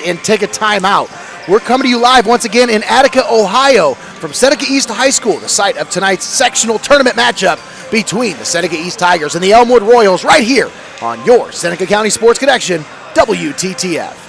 and take a timeout. We're coming to you live once again in Attica, Ohio from Seneca East High School, the site of tonight's sectional tournament matchup between the Seneca East Tigers and the ELMWOOD Royals right here on your Seneca County Sports Connection, WTTF.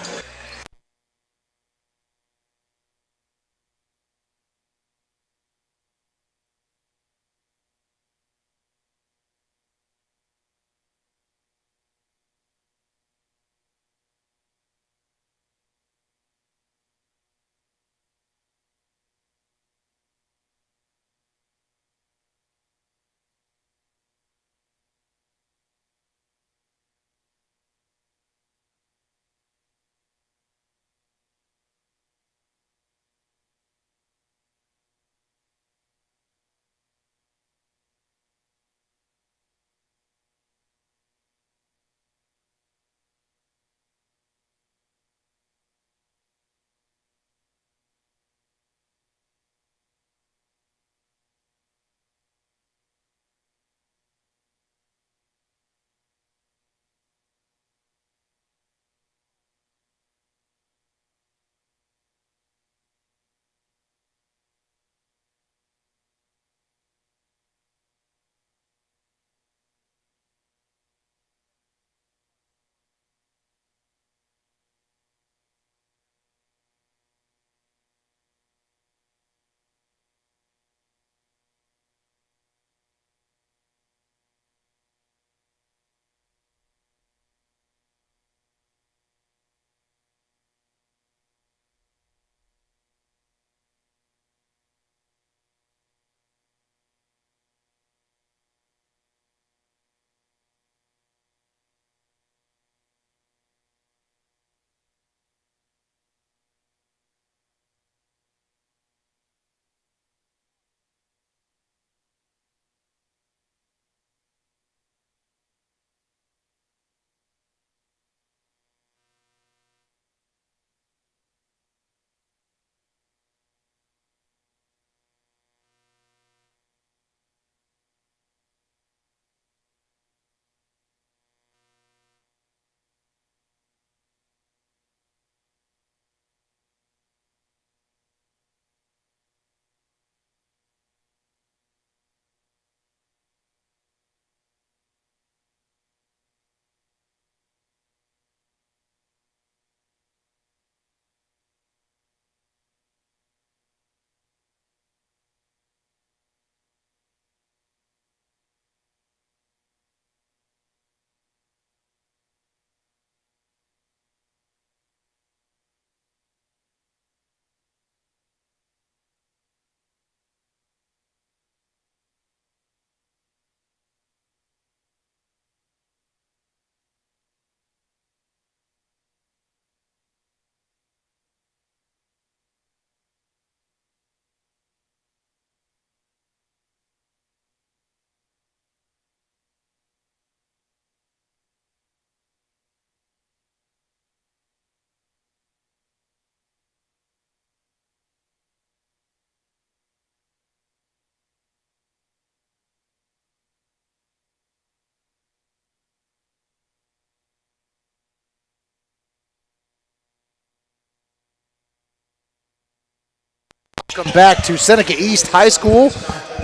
Welcome back to Seneca East High School,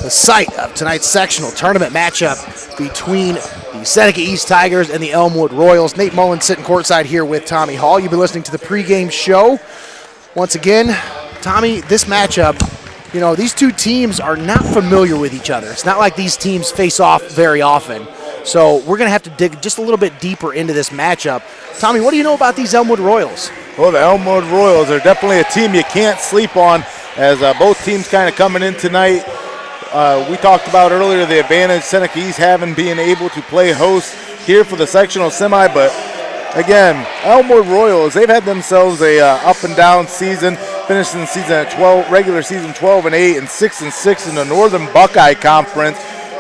the site of tonight's sectional tournament matchup between the Seneca East Tigers and the ELMWOOD Royals. Nate Mullen sitting courtside here with Tommy Hall. You've been listening to the pregame show. Once again, Tommy, this matchup, you know, these two teams are not familiar with each other. It's not like these teams face off very often. So we're going to have to dig just a little bit deeper into this matchup. Tommy, what do you know about these ELMWOOD Royals? Well, the ELMWOOD Royals are definitely a team you can't sleep on, as both teams kind of coming in tonight. We talked about earlier the advantage Seneca East having being able to play host here for the sectional semi, but again, ELMWOOD Royals, they've had themselves a up and down season, finishing the season at 12, regular season 12-8 and 6-6 in the Northern Buckeye Conference.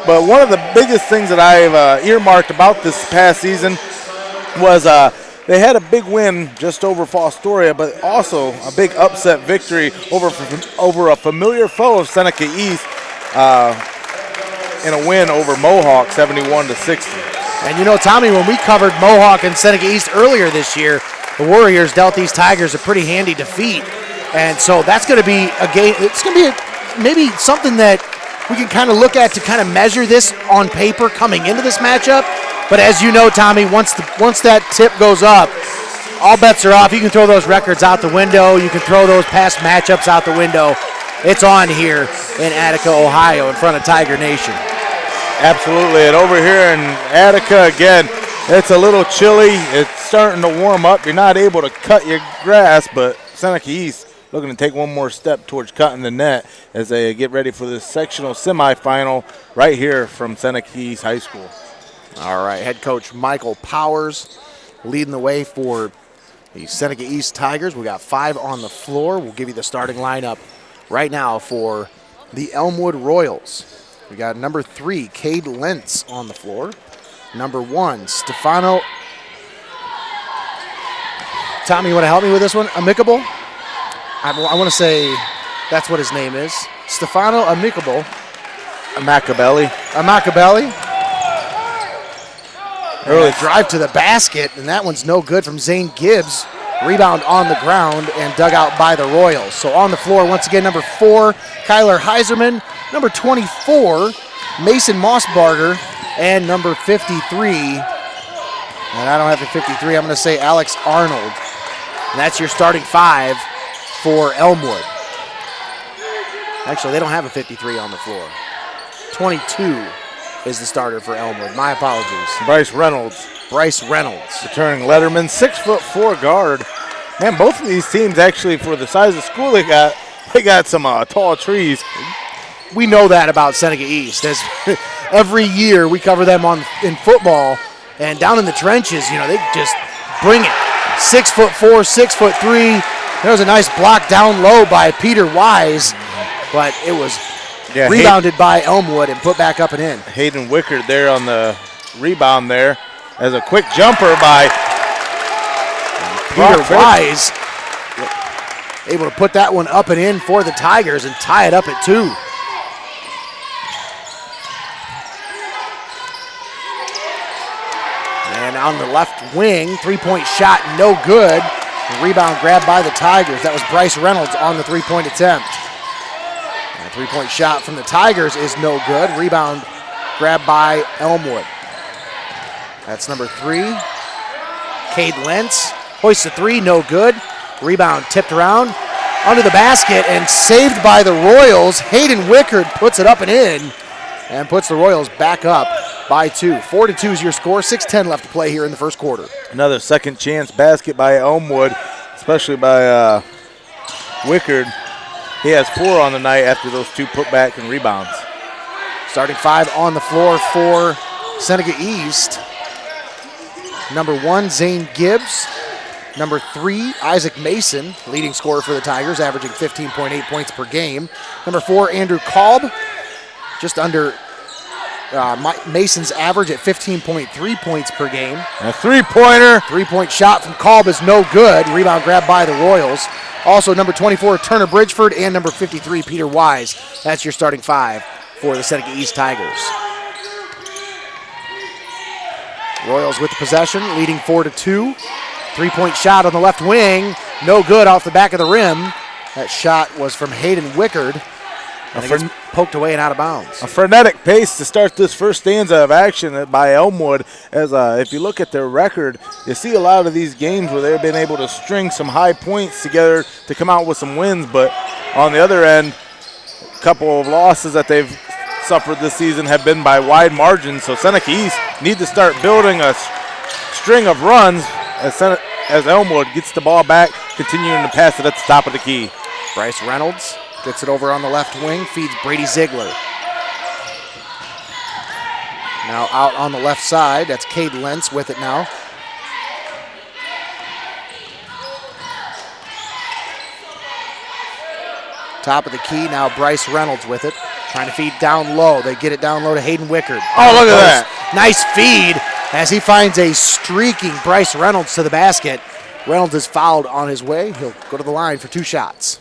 But one of the biggest things that I've earmarked about this past season was they had a big win just over Fostoria, but also a big upset victory over a familiar foe of Seneca East in a win over Mohawk, 71-60. And you know, Tommy, when we covered Mohawk and Seneca East earlier this year, the Warriors dealt these Tigers a pretty handy defeat. And so that's going to be a game. It's going to be maybe something that we can kind of look at to kind of measure this on paper coming into this matchup. But as you know, Tommy, once that tip goes up, all bets are off. You can throw those records out the window. You can throw those past matchups out the window. It's on here in Attica, Ohio, in front of Tiger Nation. Absolutely. And over here in Attica, again, it's a little chilly. It's starting to warm up. You're not able to cut your grass, but Seneca East looking to take one more step towards cutting the net as they get ready for this sectional semifinal right here from Seneca East High School. All right, head coach Michael Powers leading the way for the Seneca East Tigers. We got 5 on the floor. We'll give you the starting lineup right now for the Elmwood Royals. We got number 3, Cade Lentz on the floor. Number 1, Stefano. Tommy, you want to help me with this one? Amicable? I want to say that's what his name is. Stefano Amicable. Amacabelli. Early drive to the basket, and that one's no good from Zane Gibbs. Rebound on the ground and dug out by the Royals. So on the floor, once again, number 4, Kyler Heiserman. Number 24, Mason Mossbarger. And number 53, and I don't have the 53, I'm going to say Alex Arnold. And that's your starting 5 for Elmwood. Actually, they don't have a 53 on the floor. 22 is the starter for Elmwood. My apologies. Bryce Reynolds. Returning Letterman, 6'4" guard. Man, both of these teams actually, for the size of school they got some tall trees. We know that about Seneca East. As every year we cover them in football, and down in the trenches, they just bring it. 6'4", 6'3". There was a nice block down low by Peter Wise, but it was rebounded by Elmwood and put back up and in. Hayden Wickard there on the rebound there as a quick jumper by Peter Wise. Able to put that one up and in for the Tigers and tie it up at 2. And on the left wing, three-point shot, no good. The rebound grabbed by the Tigers. That was Bryce Reynolds on the three-point attempt. And a three-point shot from the Tigers is no good. Rebound grabbed by Elmwood. That's number 3. Cade Lentz hoists a 3, no good. Rebound tipped around under the basket and saved by the Royals. Hayden Wickard puts it up and in and puts the Royals back up by 2. 4-2 is your score. 6:10 left to play here in the first quarter. Another second chance basket by Elmwood, especially by Wickard. He has 4 on the night after those 2 putback and rebounds. Starting 5 on the floor for Seneca East. Number 1, Zane Gibbs. Number 3, Isaac Mason, leading scorer for the Tigers, averaging 15.8 points per game. Number 4, Andrew Kolb, just under Mason's average at 15.3 points per game. And a three-pointer. Three-point shot from Kolb is no good. Rebound grabbed by the Royals. Also, number 24, Turner Bridgeford, and number 53, Peter Wise. That's your starting 5 for the Seneca East Tigers. Royals with the possession, leading 4-2. Three-point shot on the left wing, no good off the back of the rim. That shot was from Hayden Wickard. And it gets poked away and out of bounds. A frenetic pace to start this first stanza of action by Elmwood. As if you look at their record, you see a lot of these games where they've been able to string some high points together to come out with some wins. But on the other end, a couple of losses that they've suffered this season have been by wide margins. So Seneca East need to start building a string of runs as Elmwood gets the ball back, continuing to pass it at the top of the key. Bryce Reynolds gets it over on the left wing, feeds Brady Ziegler. Now out on the left side, that's Cade Lentz with it now. Top of the key, now Bryce Reynolds with it. Trying to feed down low. They get it down low to Hayden Wickard. Oh, look at that. Nice feed as he finds a streaking Bryce Reynolds to the basket. Reynolds is fouled on his way. He'll go to the line for 2 shots.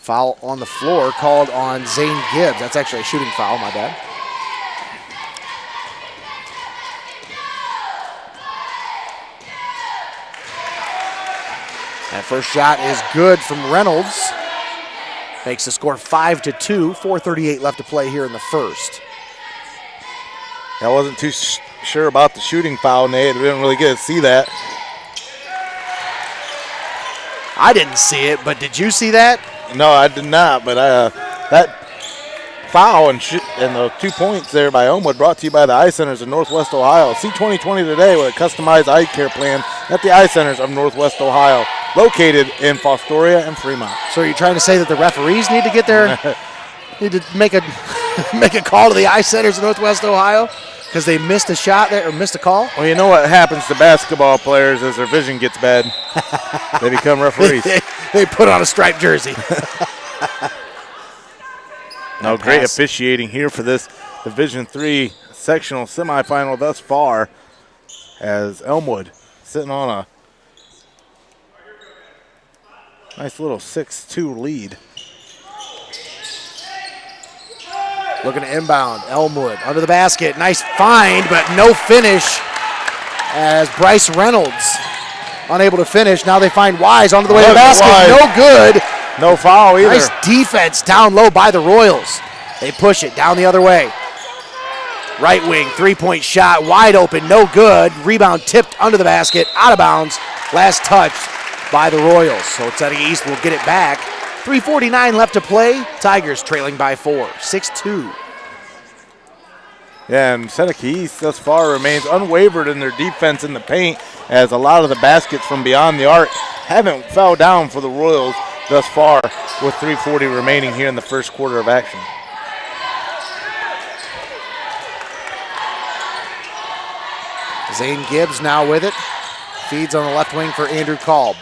Foul on the floor called on Zane Gibbs. That's actually a shooting foul, my bad. That first shot is good from Reynolds. Makes the score 5-2. 4:38 left to play here in the first. I wasn't too sure about the shooting foul, Nate. I didn't really get to see that. I didn't see it, but did you see that? No, I did not, but that foul and the 2 points there by Elmwood brought to you by the Eye Centers of Northwest Ohio. See 20/20 today with a customized eye care plan at the Eye Centers of Northwest Ohio, located in Fostoria and Fremont. So are you trying to say that the referees need to get there, need to make a make a call to the Eye Centers of Northwest Ohio because they missed a shot there or missed a call? Well, you know what happens to basketball players as their vision gets bad? They become referees. They put on a striped jersey. No, great officiating here for this Division III sectional semifinal thus far, as Elmwood sitting on a nice little 6-2 lead. Looking to inbound, Elmwood under the basket. Nice find, but no finish as Bryce Reynolds unable to finish. Now they find Wise onto the way to the basket. No good. No foul either. Nice defense down low by the Royals. They push it down the other way. Right wing, three-point shot, wide open, no good. Rebound tipped under the basket, out of bounds. Last touch by the Royals. So Seneca East will get it back. 3:49 left to play. Tigers trailing by 4, 6-2. Yeah, and Seneca East thus far remains unwavered in their defense in the paint, as a lot of the baskets from beyond the arc haven't fell down for the Royals thus far, with 3:40 remaining here in the first quarter of action. Zane Gibbs now with it. Feeds on the left wing for Andrew Kolb.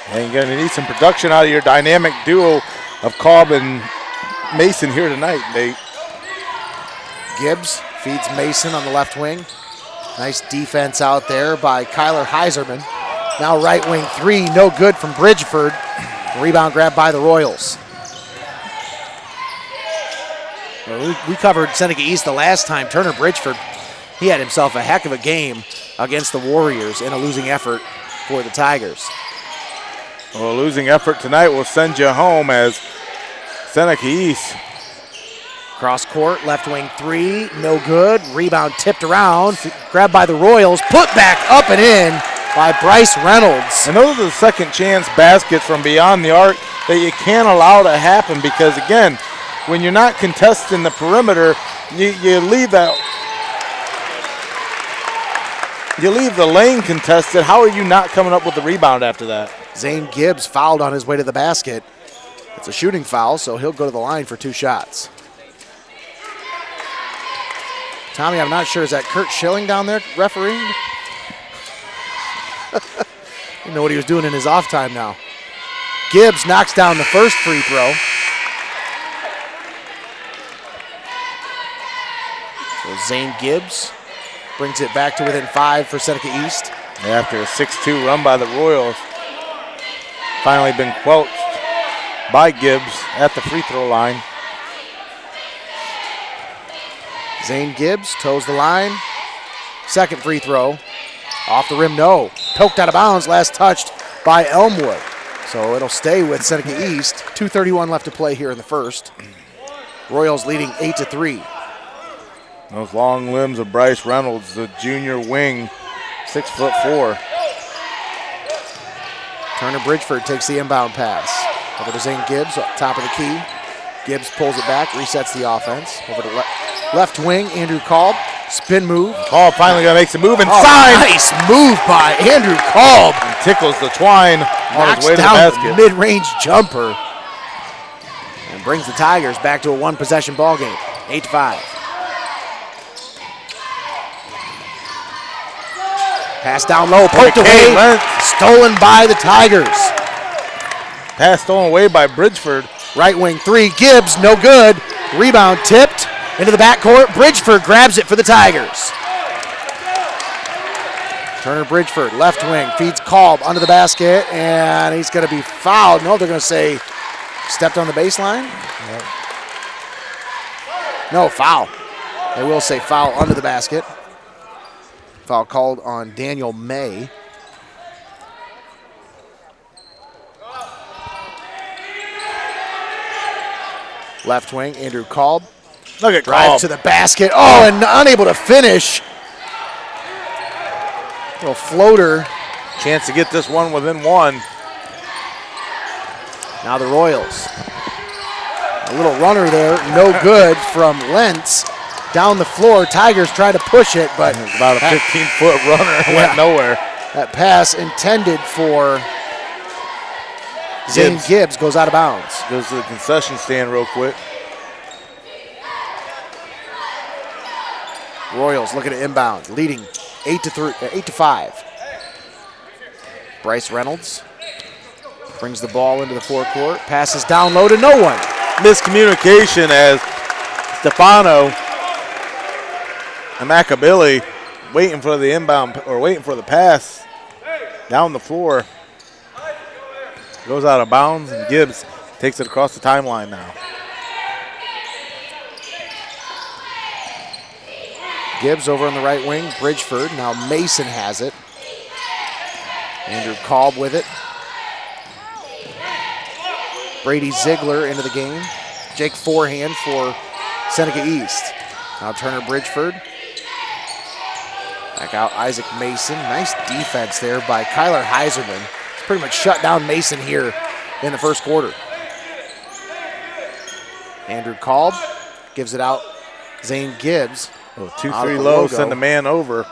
And you're going to need some production out of your dynamic duo of Kolb and Mason here tonight, Nate. Gibbs feeds Mason on the left wing. Nice defense out there by Kyler Heiserman. Now right wing three, no good from Bridgeford. Rebound grab by the Royals. Well, we covered Seneca East the last time. Turner Bridgeford, he had himself a heck of a game against the Warriors in a losing effort for the Tigers. Well, a losing effort tonight will send you home, as Seneca East. Cross court, left wing three, no good. Rebound tipped around, grabbed by the Royals, put back up and in by Bryce Reynolds. And those are the second chance baskets from beyond the arc that you can't allow to happen, because again, when you're not contesting the perimeter, you leave that. You leave the lane contested. How are you not coming up with the rebound after that? Zane Gibbs fouled on his way to the basket. It's a shooting foul, so he'll go to the line for 2 shots. Tommy, I'm not sure. Is that Kurt Schilling down there refereeing? You know what he was doing in his off time now. Gibbs knocks down the first free throw. So Zane Gibbs brings it back to within 5 for Seneca East. After a 6-2 run by the Royals, finally been quelched by Gibbs at the free throw line. Zane Gibbs toes the line. Second free throw. Off the rim, no. Poked out of bounds, last touched by Elmwood. So it'll stay with Seneca East. 2:31 left to play here in the first. Royals leading 8-3. Those long limbs of Bryce Reynolds, the junior wing, 6'4". Turner Bridgeford takes the inbound pass. Over to Zane Gibbs, up top of the key. Gibbs pulls it back, resets the offense. Over to left wing, Andrew Kolb. Spin move. Kolb finally gonna make some move inside. Nice move by Andrew Kolb. And tickles the twine on his way to the Knocks basket. down the mid-range jumper. And brings the Tigers back to a one-possession ball game. 8-5. Pass down low, poked away, stolen by the Tigers. Pass stolen away by Bridgeford. Right wing three, Gibbs, no good. Rebound tipped into the backcourt. Bridgeford grabs it for the Tigers. Turner Bridgeford, left wing, feeds Kolb under the basket, and he's going to be fouled. No, they're going to say stepped on the baseline. Yep. No, foul. They will say foul under the basket. Foul called on Daniel May. Left wing, Andrew Kolb. Look at Drive Kolb. to the basket. Oh, and unable to finish. Little floater. Chance to get this one within one. Now the Royals. A little runner there, no good from Lentz. Down the floor, Tigers try to push it, but It's about a 15-foot runner. Went nowhere. That pass intended for Zane Gibbs goes out of bounds. Goes to the concession stand real quick. Royals looking at inbound, leading 8-5. Bryce Reynolds brings the ball into the forecourt, passes down low to no one. Miscommunication as Stefano and Macabilly waiting for the inbound or waiting for the pass down the floor. Goes out of bounds and Gibbs takes it across the timeline now. Gibbs over on the right wing, Bridgeford. Now Mason has it. Andrew Kolb with it. Brady Ziegler into the game. Jake Forehand for Seneca East. Now Turner Bridgeford. Back out Isaac Mason. Nice defense there by Kyler Heiserman. He's pretty much shut down Mason here in the first quarter. Andrew Kolb gives it out. Zane Gibbs. 2-3 low, send a man over.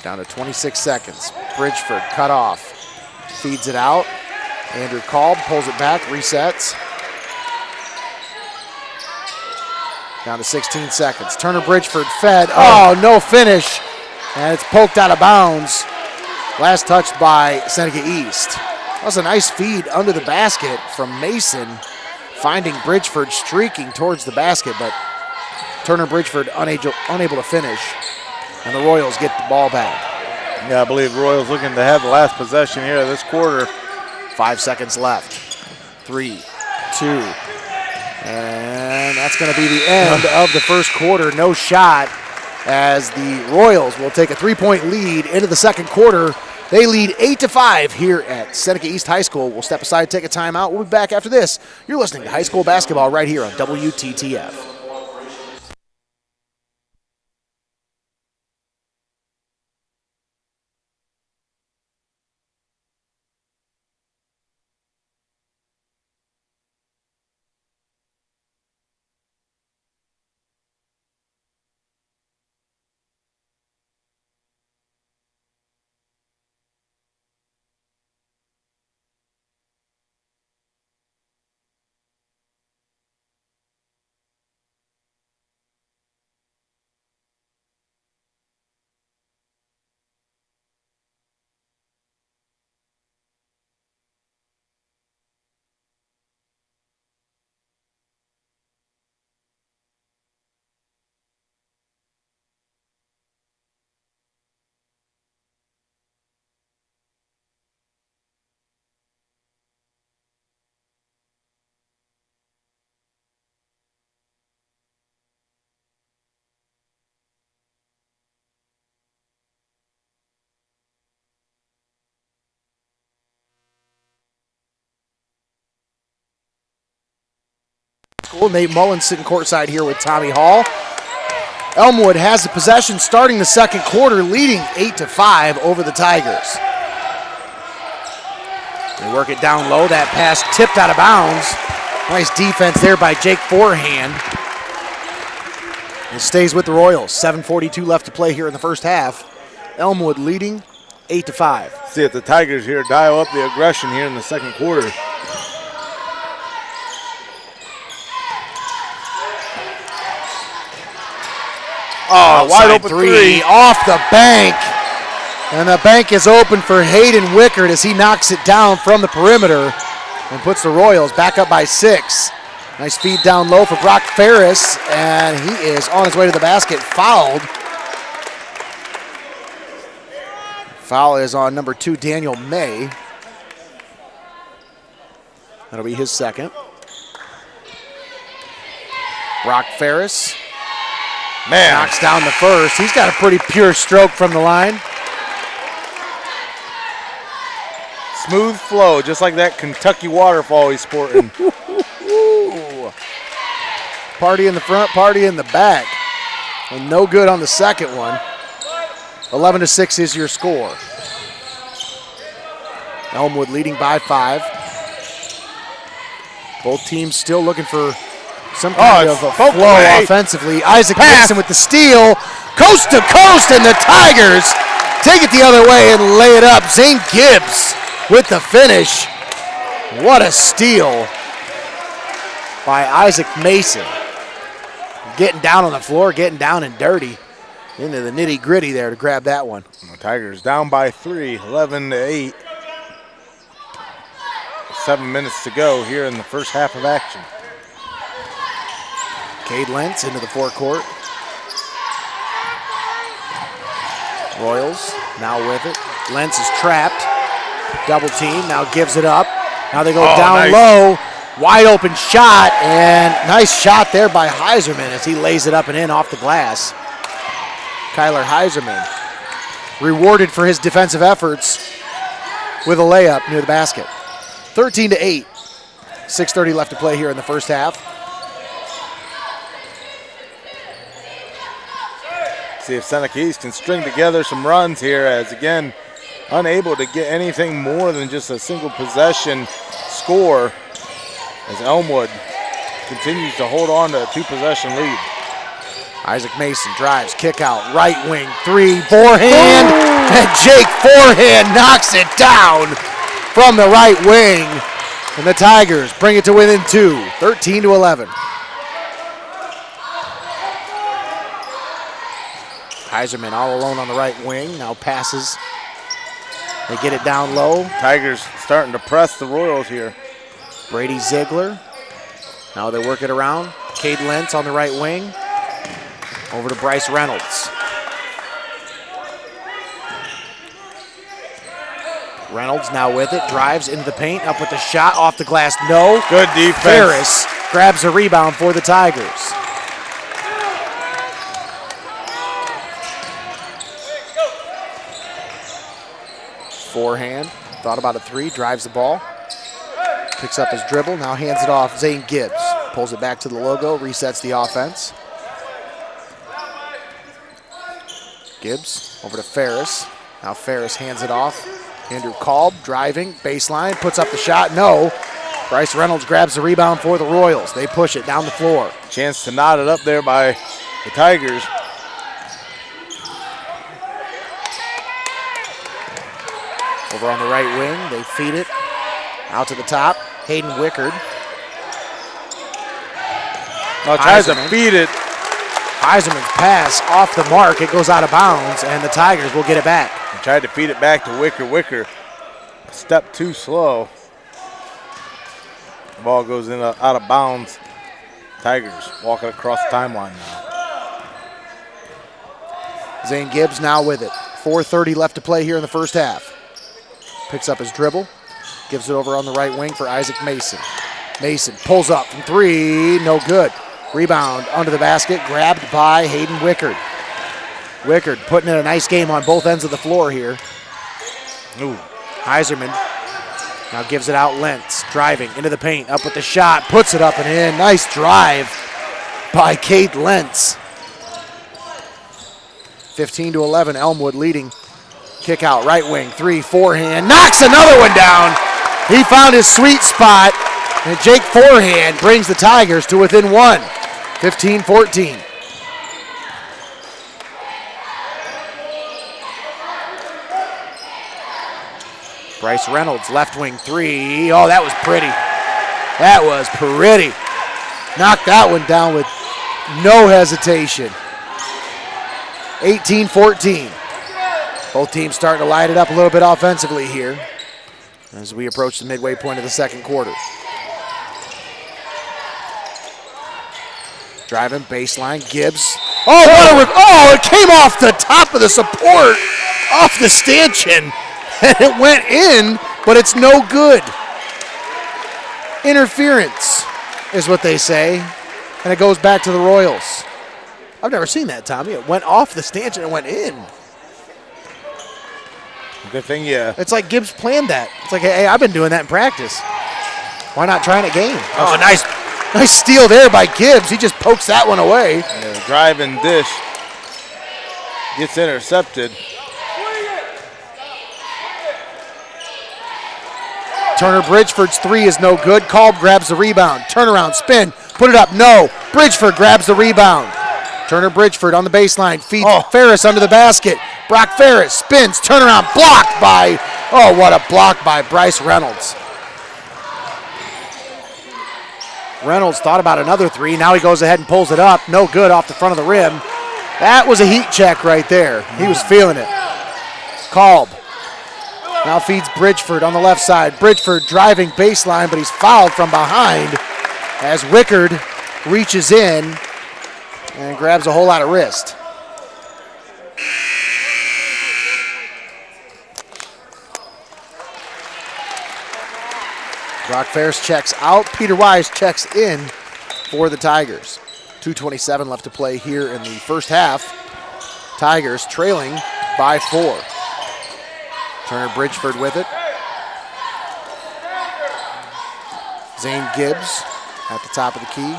Down to 26 seconds. Bridgeford cut off. Feeds it out. Andrew Kolb pulls it back, resets. Down to 16 seconds. Turner Bridgeford fed. Oh, no finish. And it's poked out of bounds. Last touched by Seneca East. That was a nice feed under the basket from Mason, finding Bridgeford streaking towards the basket, but Turner Bridgeford unable to finish. And the Royals get the ball back. Yeah, I believe Royals looking to have the last possession here of this quarter. 5 seconds left. 3, 2, and that's going to be the end of the first quarter. No shot as the Royals will take a 3-point lead into the second quarter. They lead 8-5 here at Seneca East High School. We'll step aside, take a timeout. We'll be back after this. You're listening to high school basketball right here on WTTF. Nate Mullins sitting courtside here with Tommy Hall. Elmwood has the possession starting the second quarter, leading 8-5 over the Tigers. They work it down low. That pass tipped out of bounds. Nice defense there by Jake Forehand. It stays with the Royals. 7:42 left to play here in the first half. Elmwood leading 8-5. See if the Tigers here dial up the aggression here in the second quarter. Oh, wide open three. Off the bank. And the bank is open for Hayden Wickert as he knocks it down from the perimeter and puts the Royals back up by 6. Nice feed down low for Brock Ferris, and he is on his way to the basket, fouled. Foul is on number 2, Daniel May. That'll be his second. Brock Ferris. Man. Knocks down the first. He's got a pretty pure stroke from the line. smooth flow, just like that Kentucky waterfall he's sporting. Party in the front, party in the back. And no good on the second one. 11-6 is your score. Elmwood leading by 5. Both teams still looking for some kind of a flow offensively. Isaac Mason with the steal. Coast to coast, and the Tigers take it the other way and lay it up. Zane Gibbs with the finish. What a steal by Isaac Mason. Getting down on the floor, getting down and dirty. Into the nitty-gritty there to grab that one. The Tigers down by 3, 11-8. 7 minutes to go here in the first half of action. Cade Lentz into the forecourt. Royals now with it. Lentz is trapped. Double team, now gives it up. Now they go down low. Wide open shot, and nice shot there by Hsbb as he lays it up and in off the glass. Kyler Hsbb rewarded for his defensive efforts with a layup near the basket. 13-8. 6:30 left to play here in the first half. See if Seneca East can string together some runs here, as again, unable to get anything more than just a single possession score, as Elmwood continues to hold on to a 2-possession lead. Isaac Mason drives, kick out, right wing, 3, forehand, and Jake forehand knocks it down from the right wing. And the Tigers bring it to within 2, 13-11. Hsbb all alone on the right wing, now passes. They get it down low. Tigers starting to press the Royals here. Brady Ziegler. Now they work it around. Cade Lentz on the right wing. Over to Bryce Reynolds. Reynolds now with it. Drives into the paint. Up with the shot. Off the glass. No. Good defense. Ferris grabs a rebound for the Tigers. Forehand. Thought about a 3. Drives the ball. Picks up his dribble, now hands it off. Zane Gibbs pulls it back to the logo, resets the offense. Gibbs over to Ferris. Now Ferris hands it off. Andrew Kalb driving, baseline, puts up the shot, no. Bryce Reynolds grabs the rebound for the Royals. They push it down the floor. Chance to knot it up there by the Tigers. Over on the right wing, they feed it. Out to the top, Hayden Wickard. Tries to feed it. Hsbb's pass off the mark. It goes out of bounds, and the Tigers will get it back. He tried to feed it back to Wicker. Wicker, a step too slow. The ball goes in out of bounds. Tigers walking across the timeline now. Zane Gibbs now with it. 4:30 left to play here in the first half. Picks up his dribble. Gives it over on the right wing for Isaac Mason. Mason pulls up from 3, no good. Rebound under the basket, grabbed by Hayden Wickard. Wickard putting in a nice game on both ends of the floor here. Ooh. Hsbb now gives it out. Lentz driving into the paint, up with the shot, puts it up and in. Nice drive by Cade Lentz. 15-11, Elmwood leading. Kick out, right wing, 3, forehand, knocks another one down. He found his sweet spot, and Jake forehand brings the Tigers to within 1, 15-14. Bryce Reynolds, left wing 3. Oh, that was pretty. That was pretty. Knocked that one down with no hesitation. 18-14. Both teams starting to light it up a little bit offensively here as we approach the midway point of the second quarter. Driving, baseline, Gibbs. Oh, it came off the top of the support, off the stanchion, and it went in, but it's no good. Interference is what they say, and it goes back to the Royals. I've never seen that, Tommy. It went off the stanchion and went in. Good thing, yeah. It's like Gibbs planned that. It's like, hey, I've been doing that in practice. Why not try it in a game? Oh, nice steal there by Gibbs. He just pokes that one away. Yeah, drive and dish gets intercepted. Turner Bridgeford's three is no good. Kolb grabs the rebound. Turnaround, spin, put it up, no. Bridgeford grabs the rebound. Turner Bridgeford on the baseline, feeds Ferris under the basket. Brock Ferris spins, turnaround, blocked by, what a block by Bryce Reynolds. Reynolds thought about another three. Now he goes ahead and pulls it up. No good off the front of the rim. That was a heat check right there. He was feeling it. Kolb now feeds Bridgeford on the left side. Bridgeford driving baseline, but he's fouled from behind as Wickard reaches in and grabs a whole lot of wrist. Brock Ferris checks out. Peter Wise checks in for the Tigers. 2:27 left to play here in the first half. Tigers trailing by 4. Turner Bridgeford with it. Zane Gibbs at the top of the key.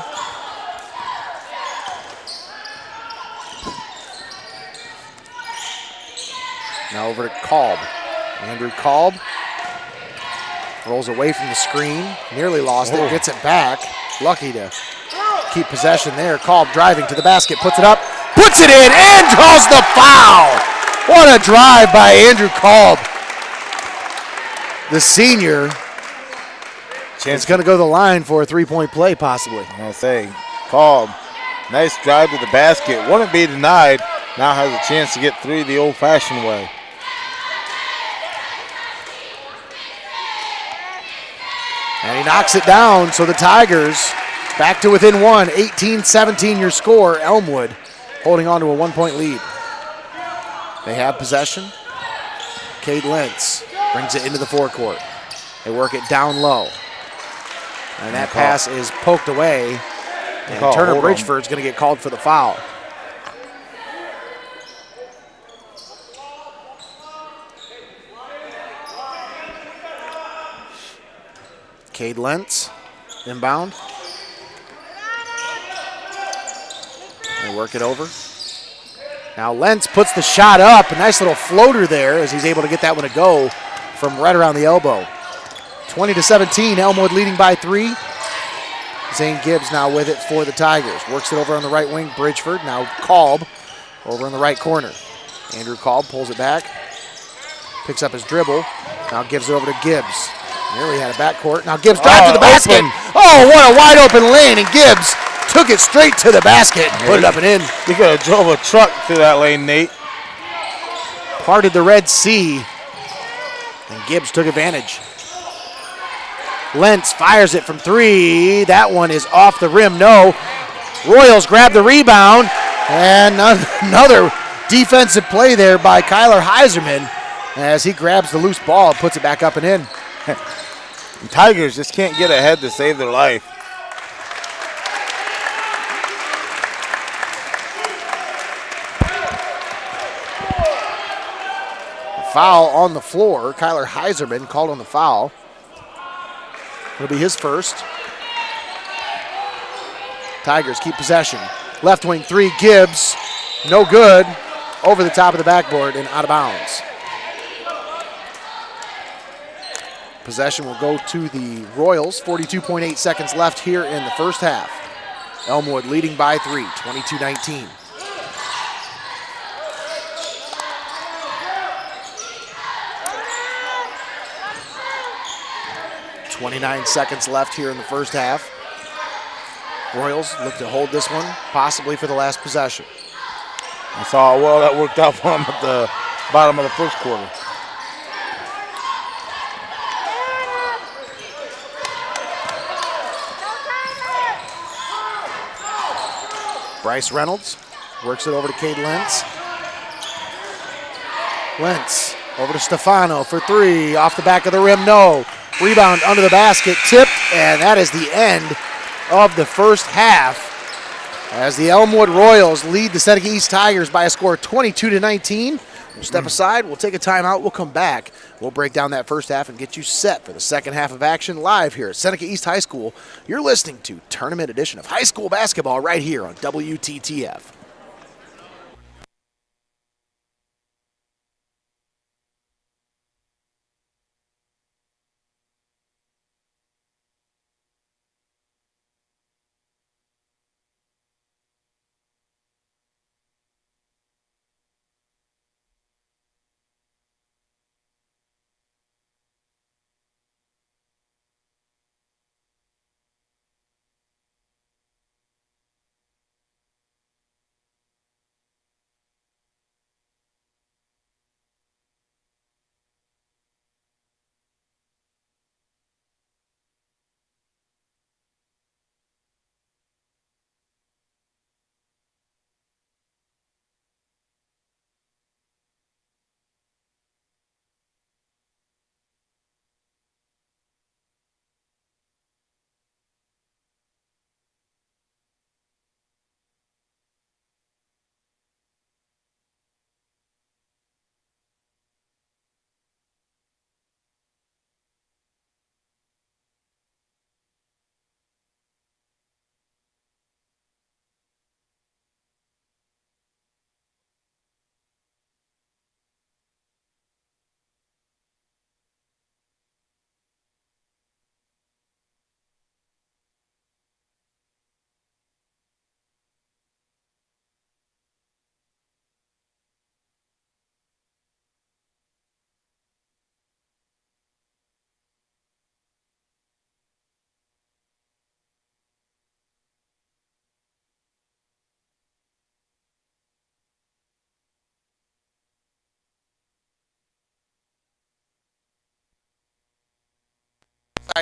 Now over to Kolb. Andrew Kolb rolls away from the screen, nearly lost it, gets it back. Lucky to keep possession there. Kolb driving to the basket, puts it up, puts it in, and draws the foul. What a drive by Andrew Kolb. The senior is going to go to the line for a three-point play, possibly. I say, Kolb, nice drive to the basket. Wouldn't be denied. Now has a chance to get three the old-fashioned way. And he knocks it down, so the Tigers back to within one. 18-17 your score. Elmwood holding on to a 1-point lead. They have possession. Cade Lentz brings it into the forecourt. They work it down low. And that pass is poked away. And Turner Bridgeford's going to get called for the foul. Cade Lentz, inbound. They work it over. Now Lentz puts the shot up. A nice little floater there as he's able to get that one to go from right around the elbow. 20-17, Elmwood leading by 3. Zane Gibbs now with it for the Tigers. Works it over on the right wing, Bridgeford. Now Kolb over in the right corner. Andrew Kolb pulls it back. Picks up his dribble. Now gives it over to Gibbs. Nearly had a backcourt. Now Gibbs drives to the basket. Oh, what a wide open lane. And Gibbs took it straight to the basket and put it up and in. You could have drove a truck through that lane, Nate. Parted the Red Sea. And Gibbs took advantage. Lentz fires it from 3. That one is off the rim. No. Royals grab the rebound. And another defensive play there by Kyler Hsbb as he grabs the loose ball and puts it back up and in. The Tigers just can't get ahead to save their life. Foul on the floor. Kyler Hsbb called on the foul. It'll be his first. Tigers keep possession. Left wing 3, Gibbs. No good. Over the top of the backboard and out of bounds. Possession will go to the Royals. 42.8 seconds left here in the first half. Elmwood leading by 3, 22-19. .29 seconds left here in the first half. Royals look to hold this one, possibly for the last possession. I saw how well that worked out for them at the bottom of the first quarter. Bryce Reynolds works it over to Cade Lentz. Lentz over to Stefano for 3. Off the back of the rim, no. Rebound under the basket, tipped, and that is the end of the first half as the Elmwood Royals lead the Seneca East Tigers by a score of 22-19. We'll step aside, we'll take a timeout, we'll come back. We'll break down that first half and get you set for the second half of action live here at Seneca East High School. You're listening to Tournament Edition of High School Basketball right here on WTTF.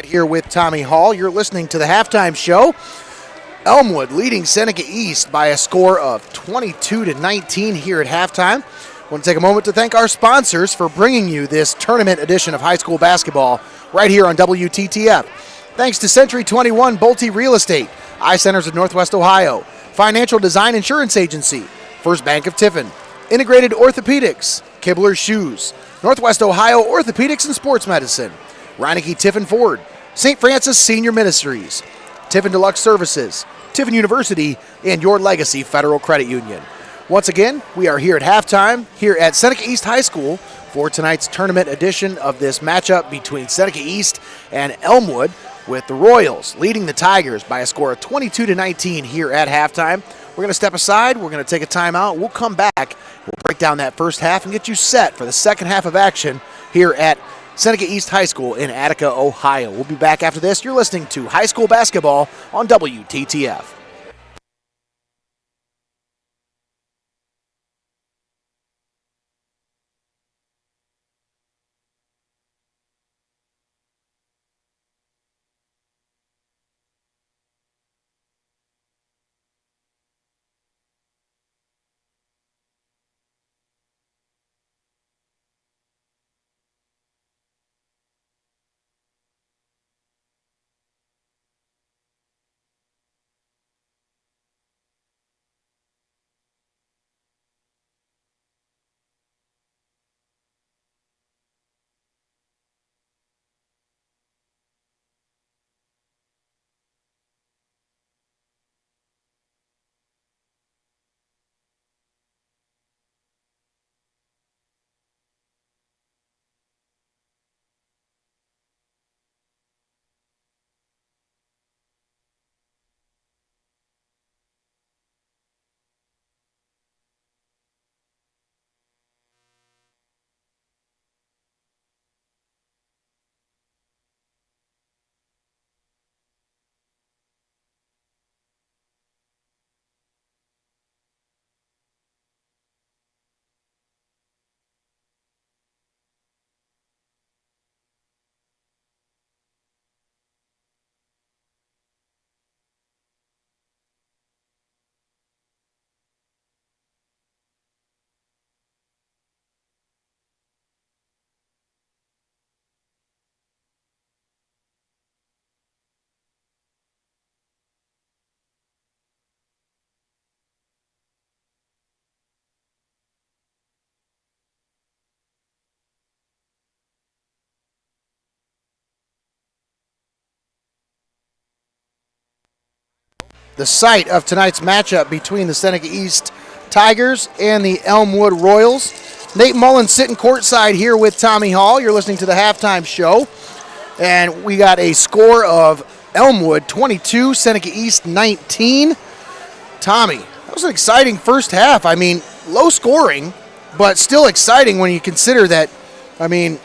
Here with Tommy Hall. You're listening to the halftime show. Elmwood leading Seneca East by a score of 22-19 here at halftime. I want to take a moment to thank our sponsors for bringing you this tournament edition of high school basketball right here on WTTF. Thanks to Century 21 Bolte Real Estate, Eye Centers of Northwest Ohio, Financial Design Insurance Agency, First Bank of Tiffin, Integrated Orthopedics, Kibler Shoes, Northwest Ohio Orthopedics and Sports Medicine, Reineke Tiffin Ford, St. Francis Senior Ministries, Tiffin Deluxe Services, Tiffin University, and Your Legacy Federal Credit Union. Once again, we are here at halftime here at Seneca East High School for tonight's tournament edition of this matchup between Seneca East and Elmwood, with the Royals leading the Tigers by a score of 22-19 here at halftime. We're going to step aside, we're going to take a timeout, we'll come back, we'll break down that first half and get you set for the second half of action here at Seneca East High School in Attica, Ohio. We'll be back after this. You're listening to High School Basketball on WTTF. the site of tonight's matchup between the Seneca East Tigers and the ELMWOOD Royals. Nate Mullen sitting courtside here with Tommy Hall. You're listening to the halftime show. And we got a score of ELMWOOD 22, Seneca East 19. Tommy, that was an exciting first half. I mean, low scoring, but still exciting when you consider that, I mean,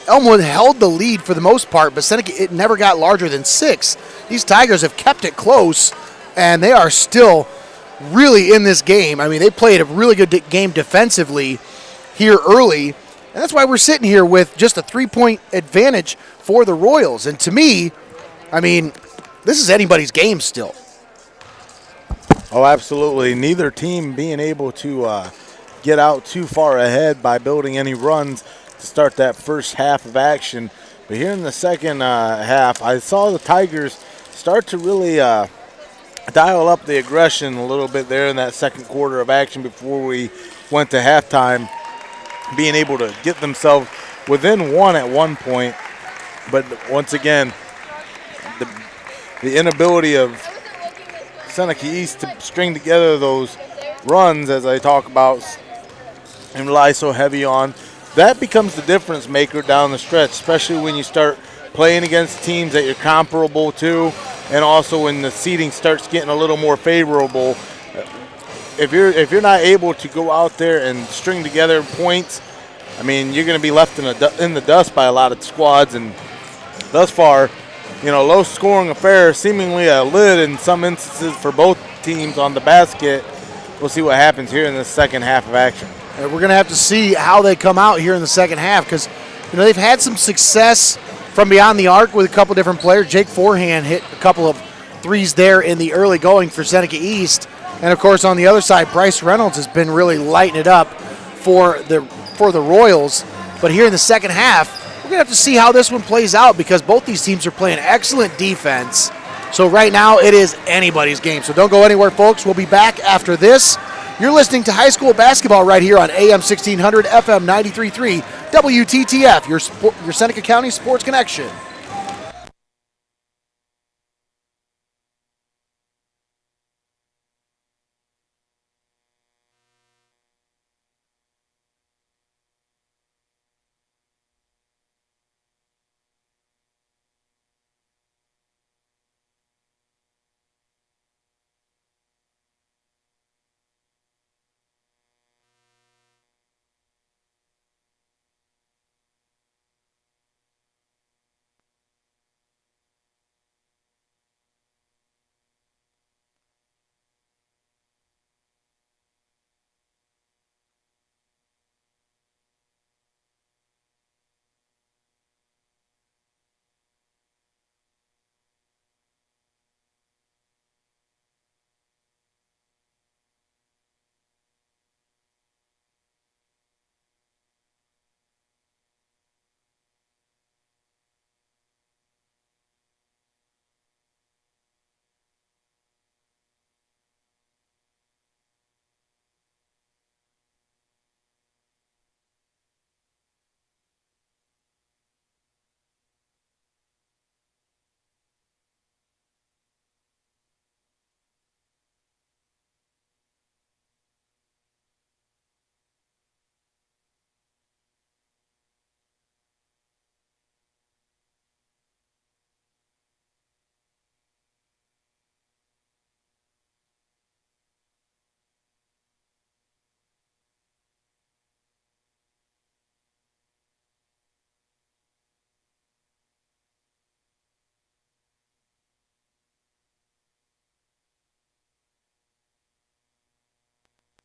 ELMWOOD held the lead for the most part, but Seneca, it never got larger than 6. These Tigers have kept it close, and they are still really in this game. I mean, they played a really good game defensively here early, and that's why we're sitting here with just a 3-point advantage for the Royals. And to me, I mean, this is anybody's game still. Oh, absolutely. Neither team being able to get out too far ahead by building any runs to start that first half of action. But here in the second half, I saw the Tigers start to really dial up the aggression a little bit there in that second quarter of action before we went to halftime, being able to get themselves within 1 at one point. But once again, the inability of Seneca East to string together those runs, as I talk about, and rely so heavy on, that becomes the difference maker down the stretch, especially when you start playing against teams that you're comparable to, and also when the seeding starts getting a little more favorable. If you're not able to go out there and string together points, I mean, you're going to be left in the dust by a lot of squads. And thus far, you know, low scoring affair, seemingly a lid in some instances for both teams on the basket. We'll see what happens here in the second half of action. And we're going to have to see how they come out here in the second half, because, you know, they've had some success from beyond the arc with a couple different players. Jake Forehand hit a couple of threes there in the early going for Seneca East. And, of course, on the other side, Bryce Reynolds has been really lighting it up for the Royals. But here in the second half, we're going to have to see how this one plays out, because both these teams are playing excellent defense. So right now it is anybody's game. So don't go anywhere, folks. We'll be back after this. You're listening to high school basketball right here on AM 1600, FM 93.3, WTTF, your Seneca County Sports Connection.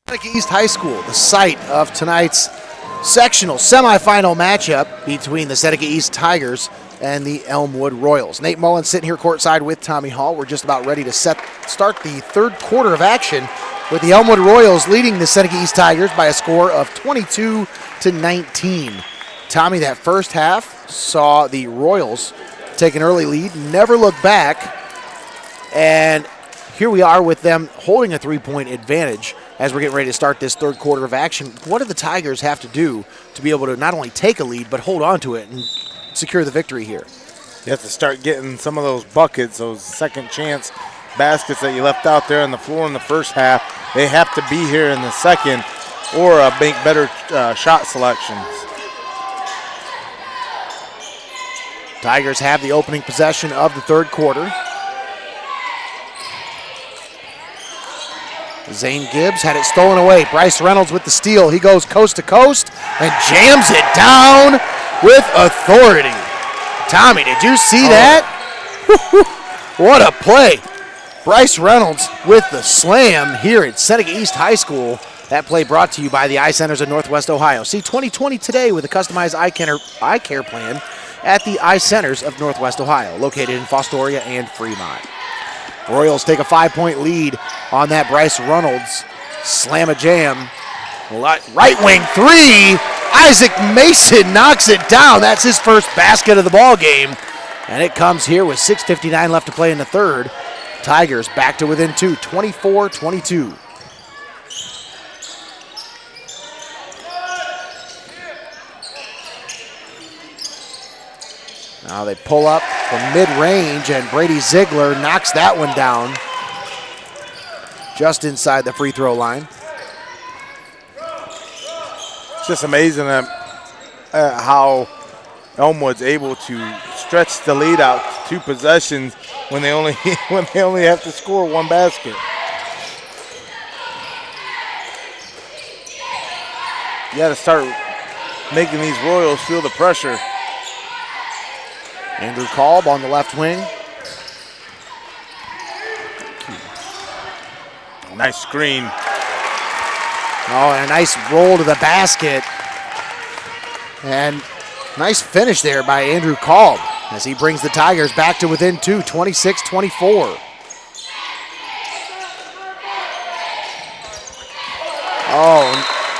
Seneca East High School, the site of tonight's sectional semifinal matchup between the Seneca East Tigers and the ELMWOOD Royals. Nate Mullen sitting here courtside with Tommy Hall. We're just about ready to start the third quarter of action, with the ELMWOOD Royals leading the Seneca East Tigers by a score of 22-19. Tommy, that first half saw the Royals take an early lead, never look back, and here we are with them holding a 3-point advantage as we're getting ready to start this third quarter of action. What do the Tigers have to do to be able to not only take a lead, but hold on to it and secure the victory here? You have to start getting some of those buckets, those second chance baskets that you left out there on the floor in the first half, they have to be here in the second or make better shot selections. Tigers have the opening possession of the third quarter. Zane Gibbs had it stolen away. Bryce Reynolds with the steal. He goes coast to coast and jams it down with authority. Tommy, did you see that? What a play. Bryce Reynolds with the slam here at Seneca East High School. That play brought to you by the Eye Centers of Northwest Ohio. See 20/20 today with a customized eye care plan at the Eye Centers of Northwest Ohio, located in Fostoria and Fremont. Royals take a 5-point lead on that Bryce Reynolds slam-a-jam. Right wing three. Isaac Mason knocks it down. That's his first basket of the ball game. And it comes here with 6:59 left to play in the third. Tigers back to within 2, 24-22. Now they pull up from mid-range, and Brady Ziegler knocks that one down just inside the free throw line. It's just amazing how Elmwood's able to stretch the lead out to 2 possessions when they only have to score 1 basket. You got to start making these Royals feel the pressure. Andrew Kolb on the left wing. Nice screen. Oh, and a nice roll to the basket. And nice finish there by Andrew Kolb as he brings the Tigers back to within 2, 26-24. Oh,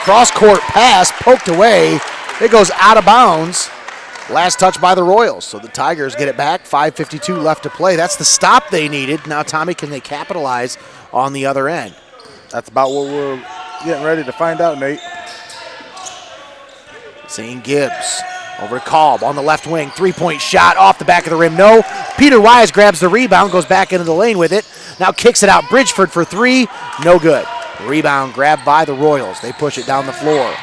cross-court pass poked away. It goes out of bounds. Last touch by the Royals, so the Tigers get it back. 5:52 left to play. That's the stop they needed. Now, Tommy, can they capitalize on the other end? That's about what we're getting ready to find out, Nate. Zane Gibbs over to Kolb on the left wing. 3-point shot off the back of the rim. No. Peter Wise grabs the rebound, goes back into the lane with it. Now kicks it out. Bridgeford for 3. No good. Rebound grabbed by the Royals. They push it down the floor.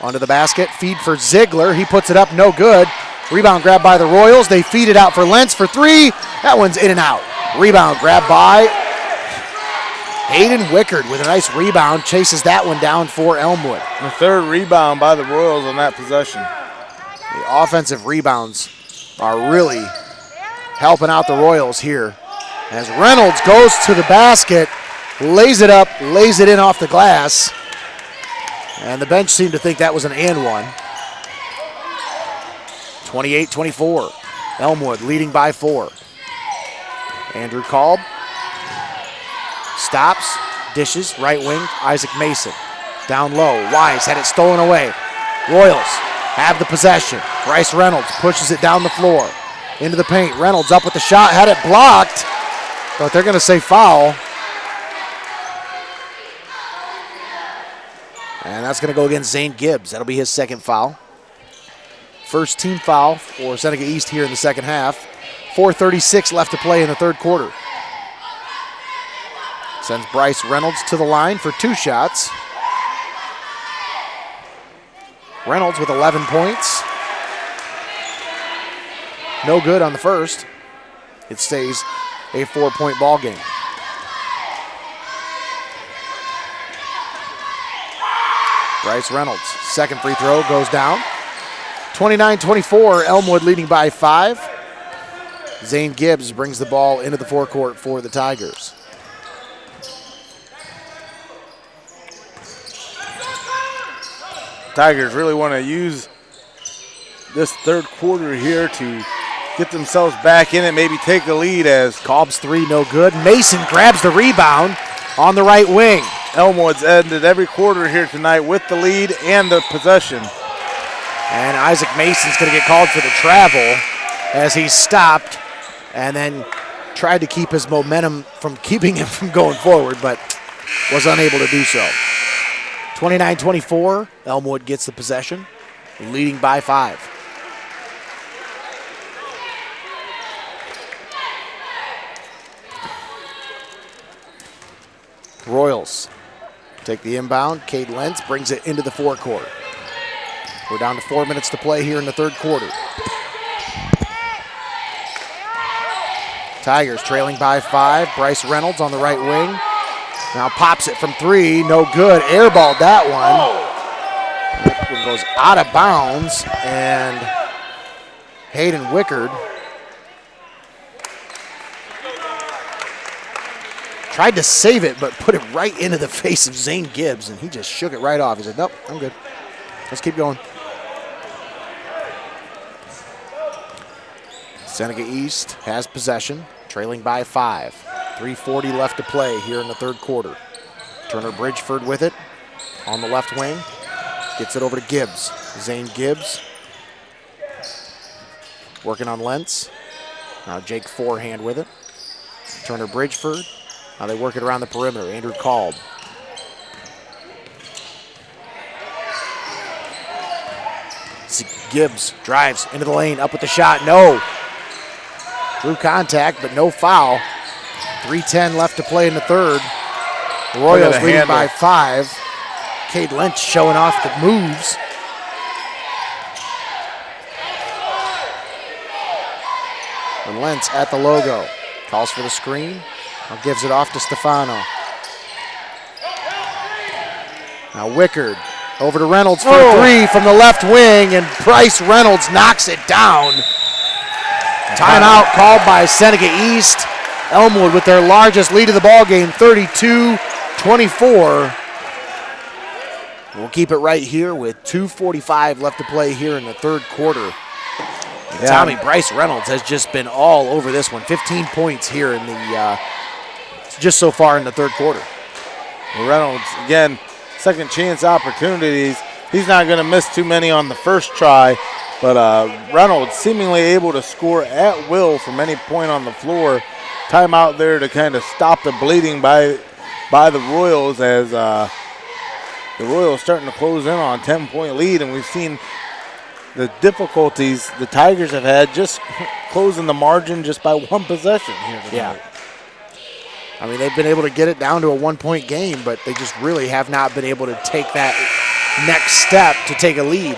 Onto the basket, feed for Ziegler. He puts it up, no good. Rebound grabbed by the Royals. They feed it out for Lentz for 3. That one's in and out. Rebound grabbed by Hayden Wickard with a nice rebound. Chases that one down for Elmwood. The third rebound by the Royals on that possession. The offensive rebounds are really helping out the Royals here. As Reynolds goes to the basket, lays it up, lays it in off the glass. And the bench seemed to think that was an and one. 28-24. Elmwood leading by 4. Andrew Kolb stops, dishes, right wing, Isaac Mason. Down low, Wise had it stolen away. Royals have the possession. Bryce Reynolds pushes it down the floor. Into the paint, Reynolds up with the shot, had it blocked, but they're gonna say foul. And that's going to go against Zane Gibbs. That'll be his second foul. First team foul for Seneca East here in the second half. 4:36 left to play in the third quarter. Sends Bryce Reynolds to the line for 2 shots. Reynolds with 11 points. No good on the first. It stays a 4-point ball game. Bryce Reynolds, second free throw goes down. 29-24, Elmwood leading by 5. Zane Gibbs brings the ball into the forecourt for the Tigers. Tigers really want to use this third quarter here to get themselves back in it, maybe take the lead as Kolb's 3 no good. Mason grabs the rebound on the right wing. Elmwood's ended every quarter here tonight with the lead and the possession. And Isaac Mason's going to get called for the travel as he stopped and then tried to keep his momentum from keeping him from going forward, but was unable to do so. 29-24, Elmwood gets the possession, leading by 5. Royals take the inbound. Cade Lentz brings it into the forecourt. We're down to 4 minutes to play here in the third quarter. Tigers trailing by 5. Bryce Reynolds on the right wing. Now pops it from 3. No good. Airballed that one. That one goes out of bounds. And Hayden Wickard tried to save it, but put it right into the face of Zane Gibbs, and he just shook it right off. He said, nope, I'm good. Let's keep going. Seneca East has possession, trailing by 5. 3:40 left to play here in the third quarter. Turner Bridgeford with it on the left wing. Gets it over to Gibbs. Zane Gibbs working on Lentz. Now Jake Forehand with it. Turner Bridgeford. Now they work it around the perimeter. Andrew Kolb. Gibbs drives into the lane, up with the shot. No. Drew contact, but no foul. 3:10 left to play in the third. The Royals leading by 5. Cade Lentz showing off the moves. And Lentz at the logo. Calls for the screen. Now gives it off to Stefano. Now Wickard over to Reynolds for 3 from the left wing, and Bryce Reynolds knocks it down. Timeout called by Seneca East. Elmwood with their largest lead of the ball game, 32-24. We'll keep it right here with 2:45 left to play here in the third quarter. Tommy Bryce Reynolds has just been all over this one. 15 points here in the just so far in the third quarter. Reynolds, again, second chance opportunities. He's not going to miss too many on the first try, but Reynolds seemingly able to score at will from any point on the floor. Timeout there to kind of stop the bleeding by the Royals as the Royals starting to close in on a 10-point lead, and we've seen the difficulties the Tigers have had just closing the margin just by one possession here tonight. Yeah. I mean, they've been able to get it down to a 1-point game, but they just really have not been able to take that next step to take a lead.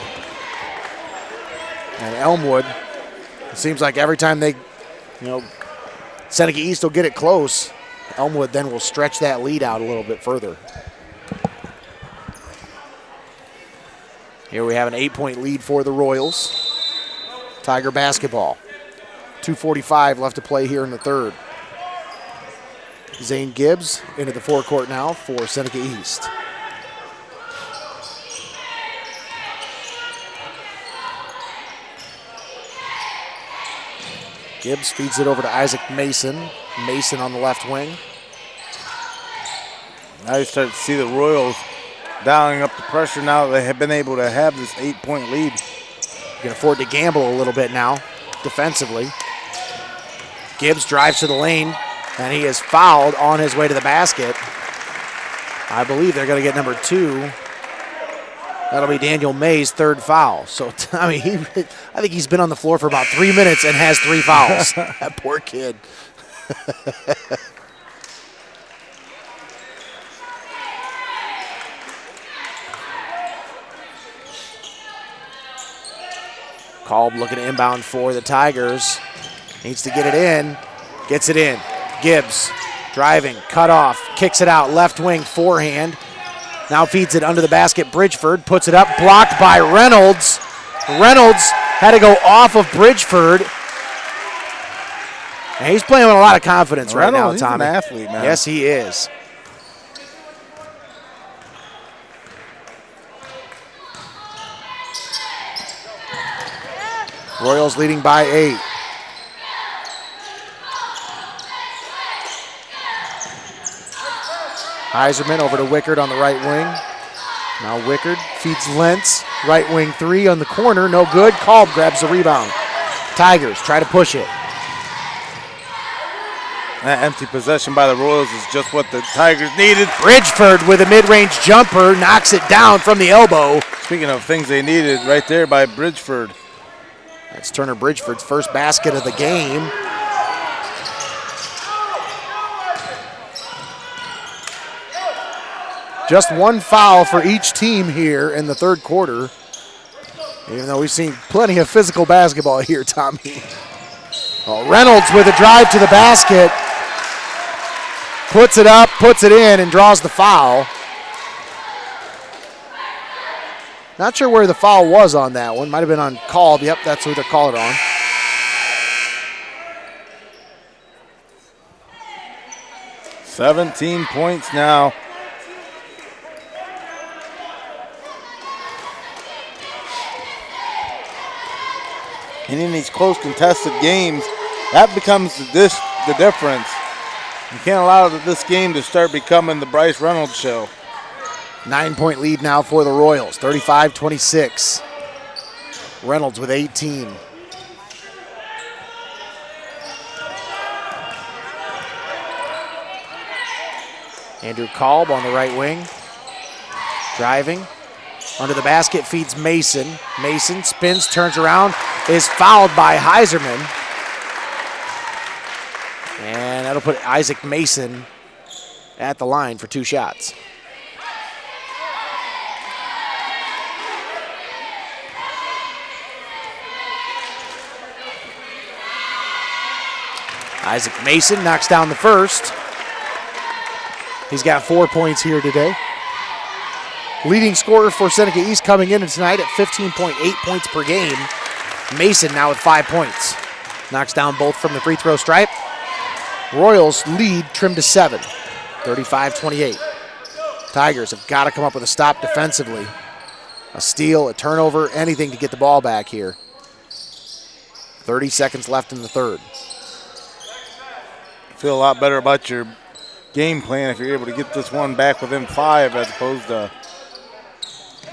And Elmwood, it seems like every time they, Seneca East will get it close, Elmwood then will stretch that lead out a little bit further. Here we have an 8-point lead for the Royals. Tiger basketball. 2:45 left to play here in the third. Zane Gibbs into the forecourt now for Seneca East. Gibbs feeds it over to Isaac Mason. Mason on the left wing. Now you start to see the Royals dialing up the pressure now that they have been able to have this 8-point lead. You can afford to gamble a little bit now defensively. Gibbs drives to the lane, and he is fouled on his way to the basket. I believe they're going to get number 2. That'll be Daniel May's third foul. So, I mean, I think he's been on the floor for about 3 minutes and has 3 fouls. That poor kid. Kolb looking to inbound for the Tigers. Needs to get it in. Gets it in. Gibbs driving, cut off, kicks it out, left wing forehand. Now feeds it under the basket. Bridgeford puts it up, blocked by Reynolds. Reynolds had to go off of Bridgeford. And he's playing with a lot of confidence right now, Tommy. He's an athlete, man. Yes, he is. Royals leading by 8. Heiserman over to Wickard on the right wing. Now Wickard feeds Lentz. Right wing 3 on the corner. No good. Kolb grabs the rebound. Tigers try to push it. That empty possession by the Royals is just what the Tigers needed. Bridgeford with a mid-range jumper. Knocks it down from the elbow. Speaking of things they needed, right there by Bridgeford. That's Turner Bridgeford's first basket of the game. Just one foul for each team here in the third quarter, even though we've seen plenty of physical basketball here, Tommy. Well, Reynolds with a drive to the basket, puts it up, puts it in, and draws the foul. Not sure where the foul was on that one. Might have been on called. Yep, that's who they're calling it on. $17 points now. And in these close contested games, that becomes the difference. You can't allow this game to start becoming the Bryce Reynolds show. 9-point lead now for the Royals, 35-26. Reynolds with 18. Andrew Kolb on the right wing, driving. Under the basket, feeds Mason. Mason spins, turns around, is fouled by Hsbb. And that'll put Isaac Mason at the line for 2 shots. Isaac Mason knocks down the first. He's got 4 points here today. Leading scorer for Seneca East coming in tonight at 15.8 points per game. Mason now with 5 points. Knocks down both from the free throw stripe. Royals lead trimmed to 7, 35-28. Tigers have got to come up with a stop defensively. A steal, a turnover, anything to get the ball back here. 30 seconds left in the third. Feel a lot better about your game plan if you're able to get this one back within 5 as opposed to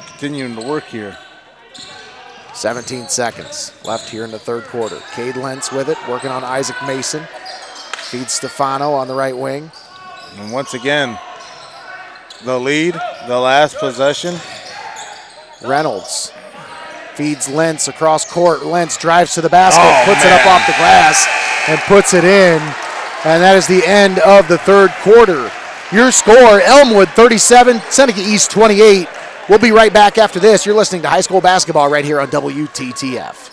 continuing to work here. 17 seconds left here in the third quarter. Cade Lentz with it, working on Isaac Mason. Feeds Stefano on the right wing. And once again, the lead, the last possession. Reynolds feeds Lentz across court. Lentz drives to the basket, puts it up off the glass, and puts it in. And that is the end of the third quarter. Your score, Elmwood 37, Seneca East 28. We'll be right back after this. You're listening to high school basketball right here on WTTF.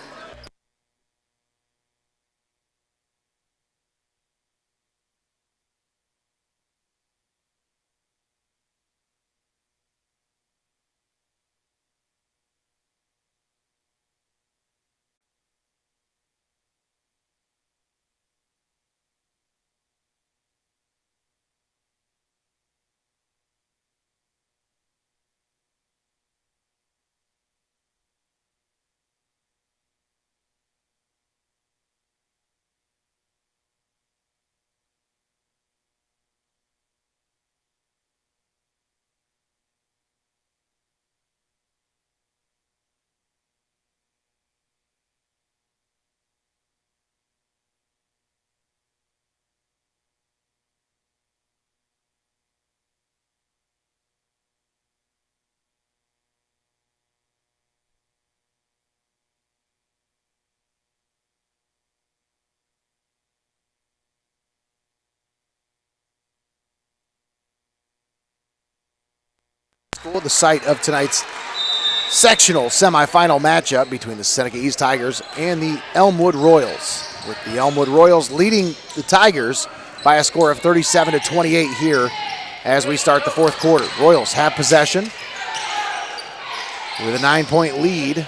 The site of tonight's sectional semifinal matchup between the Seneca East Tigers and the ELMWOOD Royals, with the ELMWOOD Royals leading the Tigers by a score of 37-28 here as we start the fourth quarter. Royals have possession with a 9-point lead,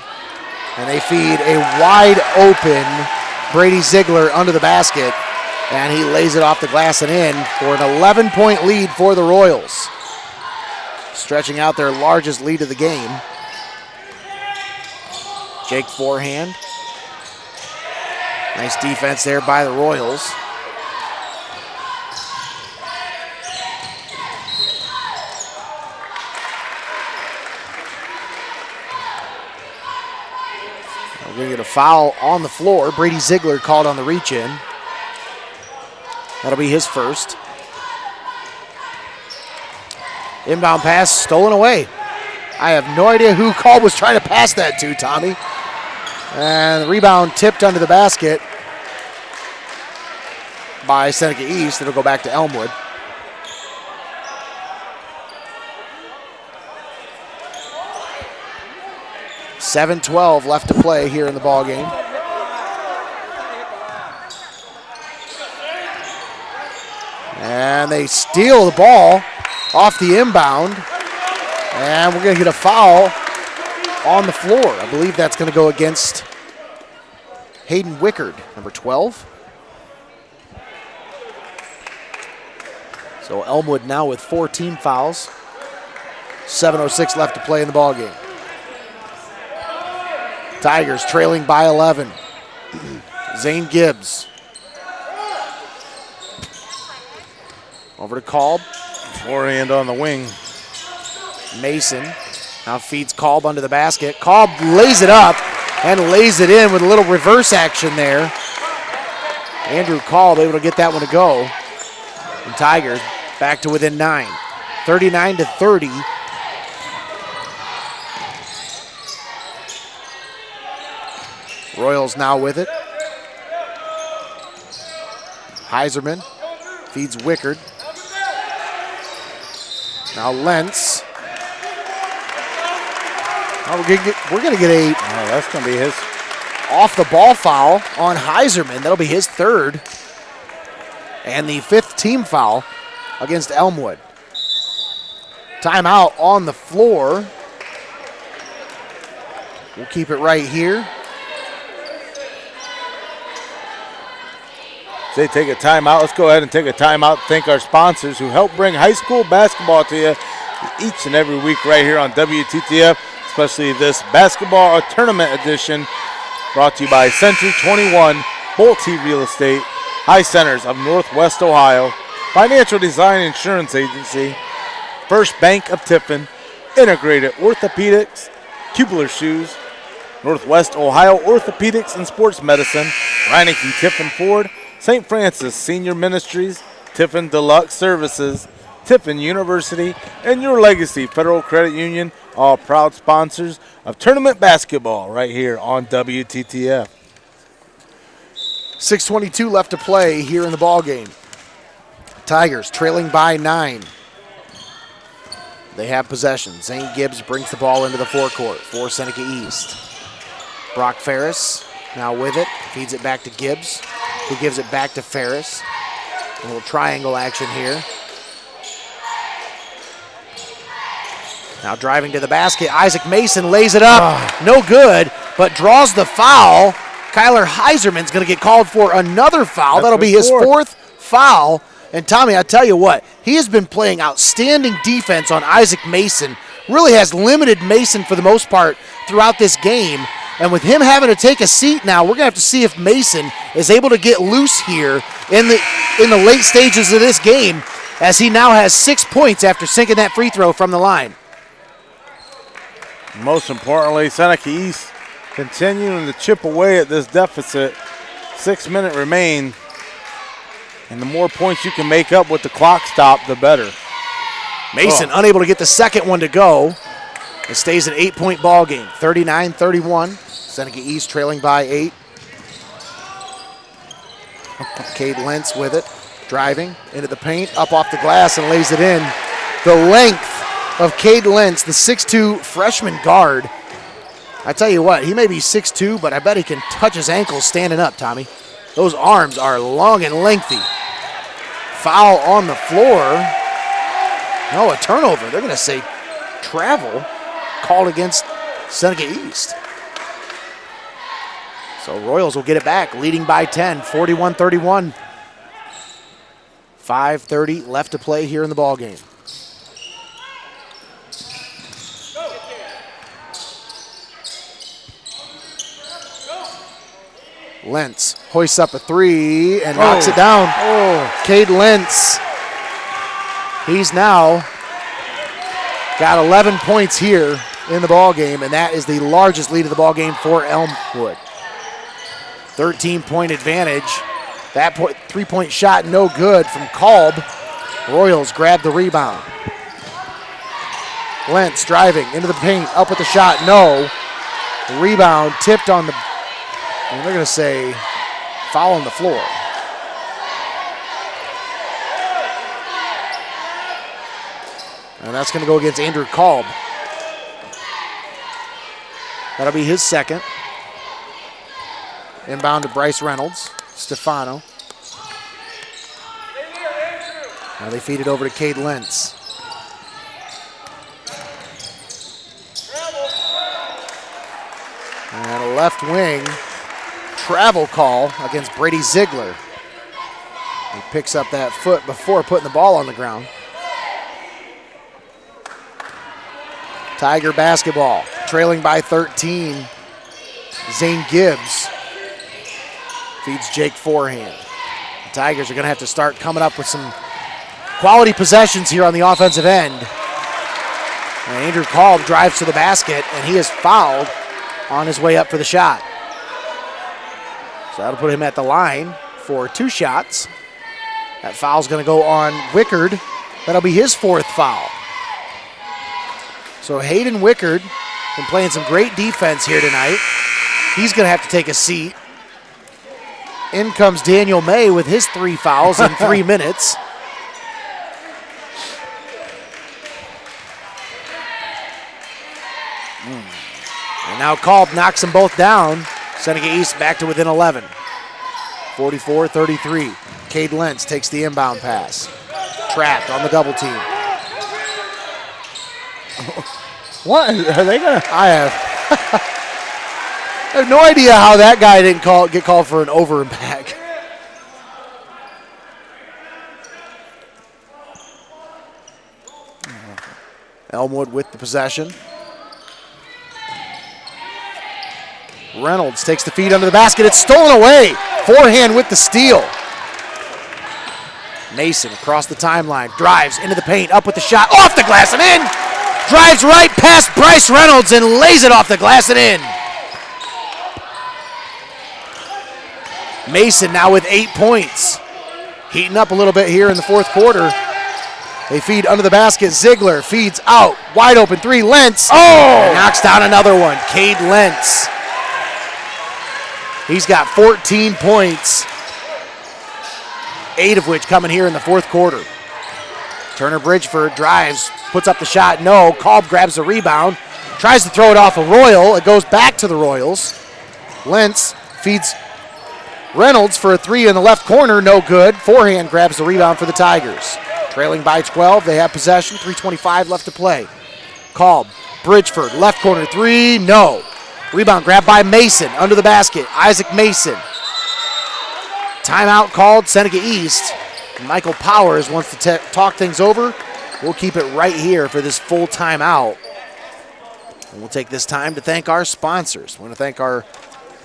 and they feed a wide open Brady Ziegler under the basket, and he lays it off the glass and in for an 11-point lead for the Royals, stretching out their largest lead of the game. Jake forehand. Nice defense there by the Royals. We're going to get a foul on the floor. Brady Ziegler called on the reach in. That'll be his first. Inbound pass stolen away. I have no idea who Kolb was trying to pass that to, Tommy. And the rebound tipped under the basket by Seneca East. It'll go back to Elmwood. 7:12 left to play here in the ball game. And they steal the ball off the inbound. And we're going to get a foul on the floor. I believe that's going to go against Hayden Wickard, number 12. So Elmwood now with 4 team fouls. 7:06 left to play in the ball game. Tigers trailing by 11. Zane Gibbs. Over to Kolb. Forehand on the wing. Mason now feeds Kolb under the basket. Kolb lays it up and lays it in with a little reverse action there. Andrew Kolb able to get that one to go. And Tigers back to within 9. 39-30. Royals now with it. Hsbb feeds Wickard. Now Lentz. Oh, we're gonna get a that's gonna be his off the ball foul on Hsbb. That'll be his 3rd. And the 5th team foul against Elmwood. Timeout on the floor. We'll keep it right here. They take a timeout. Let's go ahead and take a timeout. Thank our sponsors who help bring high school basketball to you each and every week right here on WTTF, especially this basketball tournament edition brought to you by Century 21, Bolte Real Estate, High Centers of Northwest Ohio, Financial Design Insurance Agency, First Bank of Tiffin, Integrated Orthopedics, Kubler Shoes, Northwest Ohio Orthopedics and Sports Medicine, Reineke Tiffin Ford, St. Francis Senior Ministries, Tiffin Deluxe Services, Tiffin University, and Your Legacy Federal Credit Union, all proud sponsors of tournament basketball right here on WTTF. 6:22 left to play here in the ball game. Tigers trailing by 9. They have possession. Zane Gibbs brings the ball into the forecourt for Seneca East. Brock Ferris now with it, feeds it back to Gibbs, who gives it back to Ferris. A little triangle action here. Now driving to the basket, Isaac Mason lays it up. No good, but draws the foul. Kyler Hsbb's going to get called for another foul. That'll be his 4th foul. And Tommy, I tell you what, he has been playing outstanding defense on Isaac Mason. Really has limited Mason for the most part throughout this game. And with him having to take a seat now, we're going to have to see if Mason is able to get loose here in the late stages of this game, as he now has 6 points after sinking that free throw from the line. Most importantly, Seneca East continuing to chip away at this deficit. 6 minutes remain, and the more points you can make up with the clock stop, the better. Mason unable to get the second one to go. It stays an 8-point ball game, 39-31. Seneca East trailing by 8. Cade Lentz with it, driving into the paint, up off the glass and lays it in. The length of Cade Lentz, the 6'2 freshman guard. I tell you what, he may be 6'2", but I bet he can touch his ankles standing up, Tommy. Those arms are long and lengthy. Foul on the floor. No, a turnover. They're going to say travel called against Seneca East. So Royals will get it back, leading by 10, 41-31. 5:30 left to play here in the ball game. Lentz hoists up a 3 and knocks it down. Cade Lentz. He's now got 11 points here in the ball game, and that is the largest lead of the ball game for Elmwood. 13-point advantage. That 3-point shot no good from Kolb. Royals grab the rebound. Lentz driving into the paint, up with the shot, no. Rebound tipped on the, and they're going to say foul on the floor. And that's going to go against Andrew Kolb. That'll be his second. Inbound to Bryce Reynolds. Stefano. Now they feed it over to Cade Lentz. And a left wing travel call against Brady Ziegler. He picks up that foot before putting the ball on the ground. Tiger basketball, trailing by 13. Zane Gibbs feeds Jake Forehand. The Tigers are going to have to start coming up with some quality possessions here on the offensive end. And Andrew Kolb drives to the basket, and he is fouled on his way up for the shot. So that'll put him at the line for 2 shots. That foul's going to go on Wickard. That'll be his 4th foul. So Hayden Wickard been playing some great defense here tonight. He's going to have to take a seat. In comes Daniel May with his 3 fouls in 3 minutes. And now Kolb knocks them both down. Seneca East back to within 11. 44-33. Cade Lentz takes the inbound pass. Trapped on the double team. What are they gonna? I have no idea how that guy didn't get called for an over and back. Elmwood with the possession. Reynolds takes the feed under the basket. It's stolen away. Forehand with the steal. Mason across the timeline. Drives into the paint. Up with the shot. Off the glass and in. Drives right past Bryce Reynolds and lays it off the glass and in. Mason now with 8 points. Heating up a little bit here in the 4th quarter. They feed under the basket. Ziegler feeds out. Wide open 3. Lentz. Oh! Knocks down another one. Cade Lentz. He's got 14 points. 8 of which coming here in the 4th quarter. Turner Bridgeford drives, puts up the shot. No. Kolb grabs the rebound. Tries to throw it off a Royal. It goes back to the Royals. Lentz feeds Reynolds for a 3 in the left corner. No good. Forehand grabs the rebound for the Tigers. Trailing by 12. They have possession. 3:25 left to play. Kolb, Bridgeford, left corner 3. No. Rebound grabbed by Mason under the basket. Isaac Mason. Timeout called Seneca East. Michael Powers wants to talk things over. We'll keep it right here for this full timeout. And we'll take this time to thank our sponsors. I want to thank our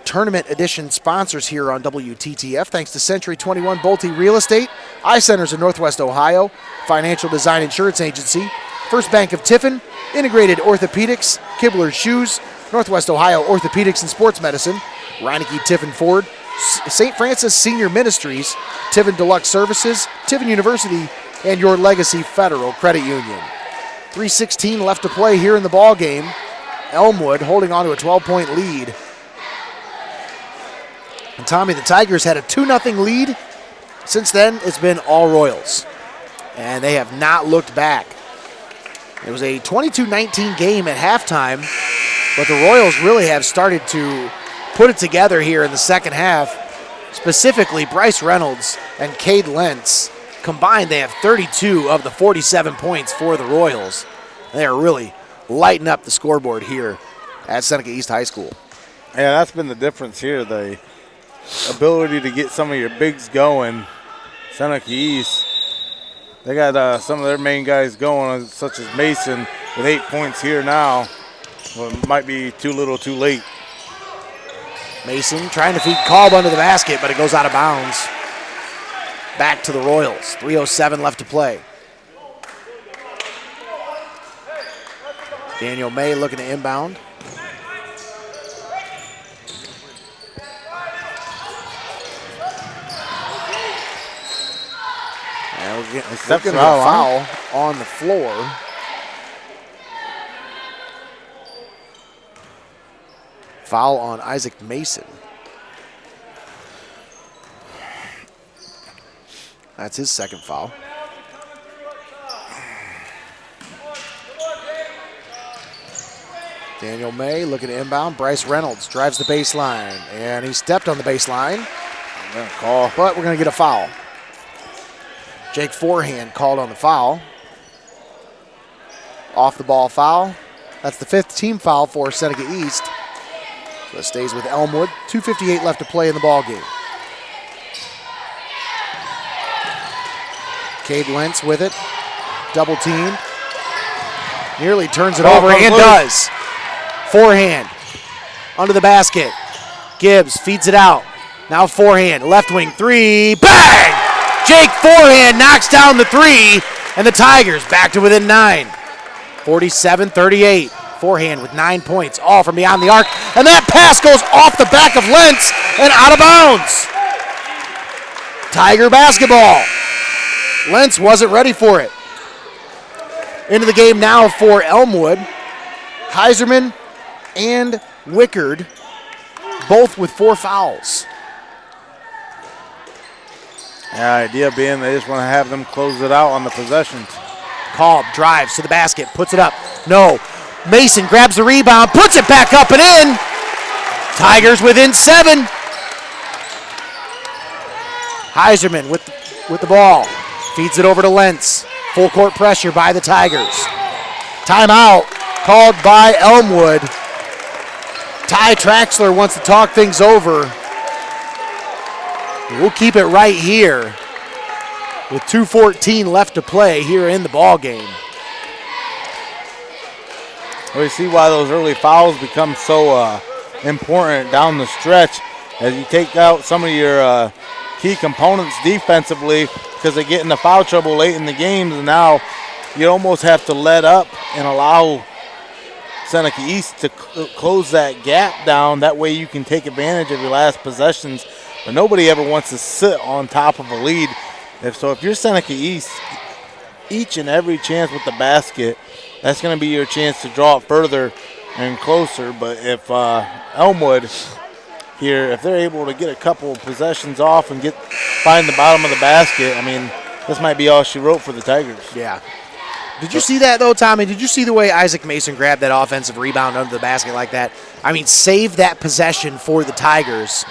tournament edition sponsors here on WTTF. Thanks to Century 21 Bolte Real Estate, iCenters in Northwest Ohio, Financial Design Insurance Agency, First Bank of Tiffin, Integrated Orthopedics, Kibler Shoes, Northwest Ohio Orthopedics and Sports Medicine, Reineke Tiffin Ford, St. Francis Senior Ministries, Tiffin Deluxe Services, Tiffin University, and Your Legacy Federal Credit Union. 3:16 left to play here in the ball game. Elmwood holding on to a 12-point lead. And Tommy, the Tigers had a 2-0 lead. Since then, it's been all Royals. And they have not looked back. It was a 22-19 game at halftime, but the Royals really have started to put it together here in the second half. Specifically, Bryce Reynolds and Cade Lentz. Combined, they have 32 of the 47 points for the Royals. They are really lighting up the scoreboard here at Seneca East High School. Yeah, that's been the difference here. The ability to get some of your bigs going. Seneca East, they got some of their main guys going, such as Mason with 8 points here now. Well, it might be too little too late. Mason trying to feed Kolb under the basket, but it goes out of bounds. Back to the Royals. 3:07 left to play. Daniel May looking to inbound. And we're getting a foul on the floor. Foul on Isaac Mason. That's his second foul. Daniel May looking to inbound. Bryce Reynolds drives the baseline, and he stepped on the baseline. But we're going to get a foul. Jake Forehand called on the foul. Off the ball foul. That's the 5th team foul for Seneca East. So it stays with Elmwood. 2:58 left to play in the ball game. Cade Lentz with it. Double teamed. Nearly turns it over and does. Forehand. Under the basket. Gibbs feeds it out. Now forehand. Left wing 3. Bang! Jake Forehand knocks down the 3. And the Tigers back to within 9. 47-38. Forehand with 9 points, all from beyond the arc. And that pass goes off the back of Lentz and out of bounds. Tiger basketball. Lentz wasn't ready for it. Into the game now for Elmwood. Heiserman and Wickard, both with 4 fouls. The idea being they just want to have them close it out on the possessions. Kolb drives to the basket, puts it up. No. Mason grabs the rebound, puts it back up and in. Tigers within 7. Heiserman with the ball. Feeds it over to Lentz. Full court pressure by the Tigers. Timeout called by Elmwood. Ty Traxler wants to talk things over. We'll keep it right here with 2:14 left to play here in the ball game. We see why those early fouls become so important down the stretch as you take out some of your key components defensively because they get into foul trouble late in the games, and now you almost have to let up and allow Seneca East to close that gap down. That way you can take advantage of your last possessions, but nobody ever wants to sit on top of a lead. If you're Seneca East, each and every chance with the basket, that's going to be your chance to draw it further and closer. But if Elmwood here, if they're able to get a couple of possessions off and find the bottom of the basket, I mean, this might be all she wrote for the Tigers. Yeah. Did you see that, though, Tommy? Did you see the way Isaac Mason grabbed that offensive rebound under the basket like that? I mean, saved that possession for the Tigers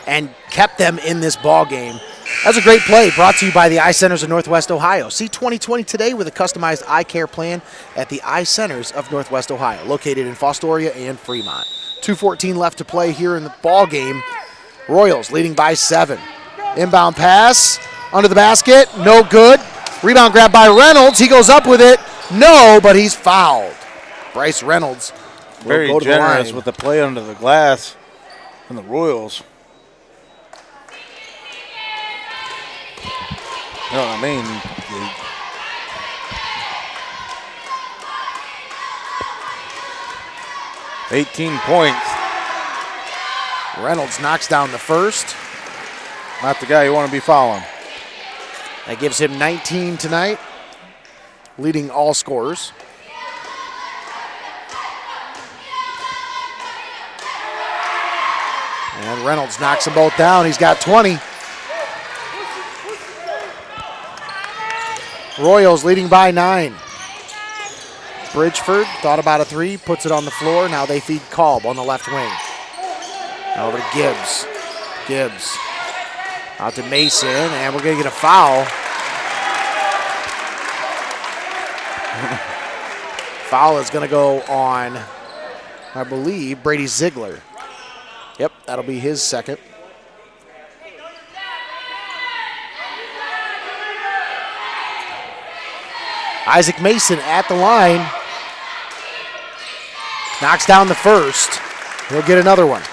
and kept them in this ball game. That's a great play brought to you by the Eye Centers of Northwest Ohio. See 20/20 today with a customized eye care plan at the Eye Centers of Northwest Ohio, located in Fostoria and Fremont. 2:14 left to play here in the ball game. Royals leading by 7. Inbound pass under the basket, no good. Rebound grab by Reynolds. He goes up with it. No, but he's fouled. Bryce Reynolds will very go to generous the line with the play under the glass from the Royals. You know what I mean? 18 points. Reynolds knocks down the first. Not the guy you want to be fouling. That gives him 19 tonight, leading all scorers. And Reynolds knocks them both down. He's got 20. Royals leading by 9. Bridgeford thought about a 3, puts it on the floor. Now they feed Kolb on the left wing. Now over to Gibbs. Gibbs out to Mason, and we're going to get a foul. Foul is going to go on, I believe, Brady Ziegler. Yep, that'll be his second. Isaac Mason at the line. Knocks down the first. He'll get another one.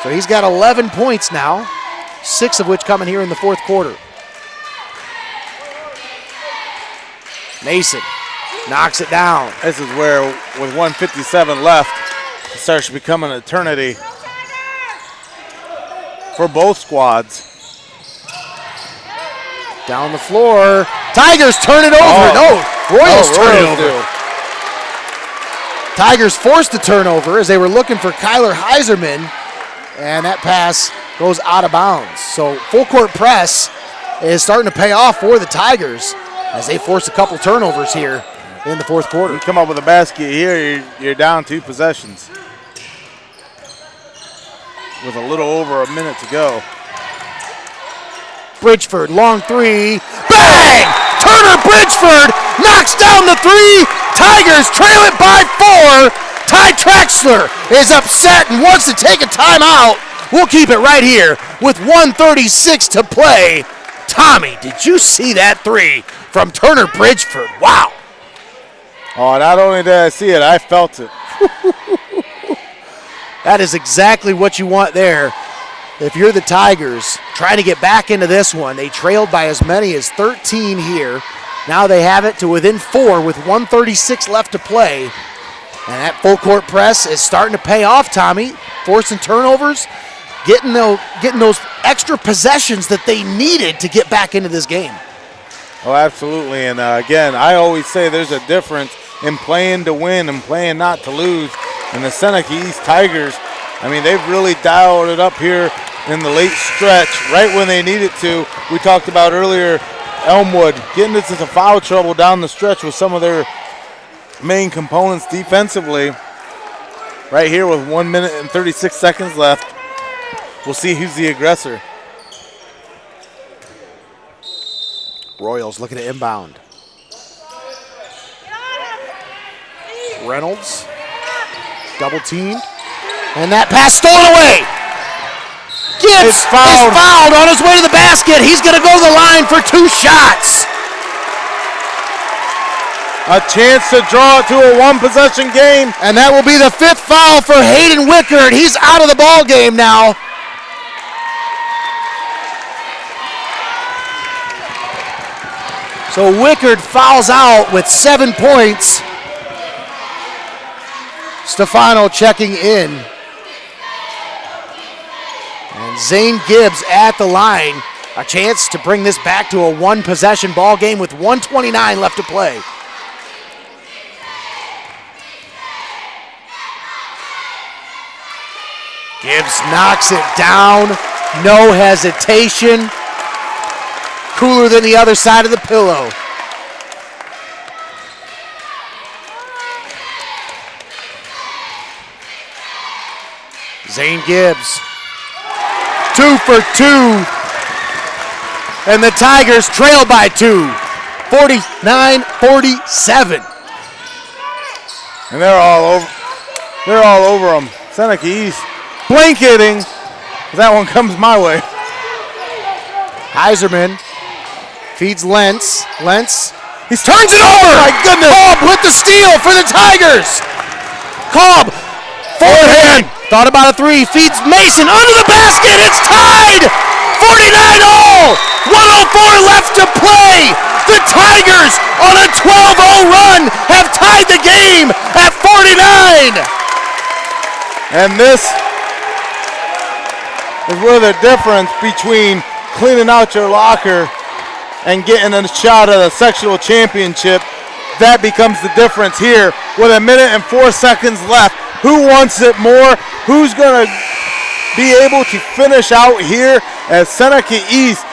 So he's got 11 points now, 6 of which coming here in the fourth quarter. Mason knocks it down. This is where, with 1:57 left, it starts to become an eternity for both squads. Down the floor. Tigers turn it over. No, Royals turn it over. Tigers forced the turnover as they were looking for Kyler Heiserman, and that pass goes out of bounds. So full court press is starting to pay off for the Tigers as they force a couple turnovers here in the fourth quarter. You come up with a basket here, you're down 2 possessions with a little over a minute to go. Bridgeford, long three. Bang! Turner Bridgeford knocks down the three. Tigers trail it by 4. Ty Traxler is upset and wants to take a timeout. We'll keep it right here with 1:36 to play. Tommy, did you see that three from Turner Bridgeford? Wow. Oh, not only did I see it, I felt it. That is exactly what you want there. If you're the Tigers trying to get back into this one, they trailed by as many as 13 here. Now they have it to within 4 with 1:36 left to play. And that full court press is starting to pay off, Tommy. Forcing turnovers, getting those extra possessions that they needed to get back into this game. Oh, absolutely. And again, I always say there's a difference in playing to win and playing not to lose. And the Seneca East Tigers, I mean, they've really dialed it up here in the late stretch, right when they need it to. We talked about earlier, Elmwood getting into some foul trouble down the stretch with some of their main components defensively. Right here with 1 minute and 36 seconds left. We'll see who's the aggressor. Royals looking to inbound. Reynolds, double teamed. And that pass stolen away. Gibbs is fouled on his way to the basket. He's going to go to the line for 2 shots. A chance to draw it to a 1-possession game. And that will be the 5th foul for Hayden Wickard. He's out of the ball game now. So Wickard fouls out with 7 points. Stefano checking in. And Zane Gibbs at the line. A chance to bring this back to a 1-possession ball game with 1:29 left to play. Gibbs knocks it down. No hesitation. Cooler than the other side of the pillow. Zane Gibbs, 2 for 2. And the Tigers trail by 2, 49-47. And they're all over them. Seneca East blanketing. That one comes my way. Heiserman feeds Lentz. Lentz, he turns it over. My goodness. Cobb with the steal for the Tigers. Cobb, forehand. Thought about a 3. Feeds Mason under the basket. It's tied. 49-all. 1:04 left to play. The Tigers on a 12-0 run have tied the game at 49. And this is where the difference between cleaning out your locker and getting a shot at a sectional championship, that becomes the difference here with 1 minute and 4 seconds left. Who wants it more? Who's going to be able to finish out here as Seneca East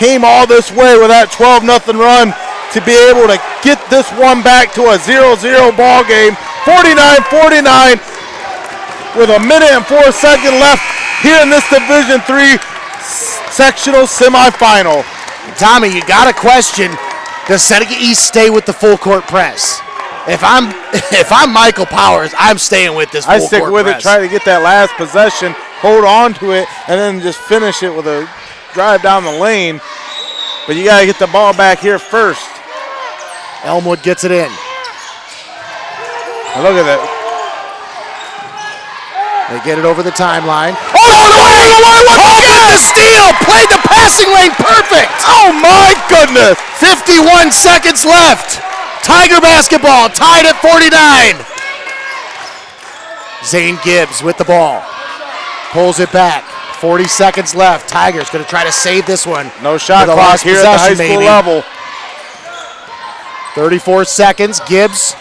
came all this way with that 12-0 run to be able to get this one back to a 0-0 ball game. 49-49 with 1 minute and 4 seconds left here in this Division III sectional semifinal. Tommy, you got to question, does Seneca East stay with the full court press? If I'm Michael Powers, I'm staying with this full court press. I stick with it, try to get that last possession, hold on to it, and then just finish it with a drive down the lane. But you got to get the ball back here first. Elmwood gets it in. Now look at that. They get it over the timeline. The steal! Played the passing lane perfect! Oh my goodness! 51 seconds left. Tiger basketball tied at 49. Zane Gibbs with the ball. Pulls it back. 40 seconds left. Tigers going to try to save this one. No shot clock here at the high school level. 34 seconds. Gibbs.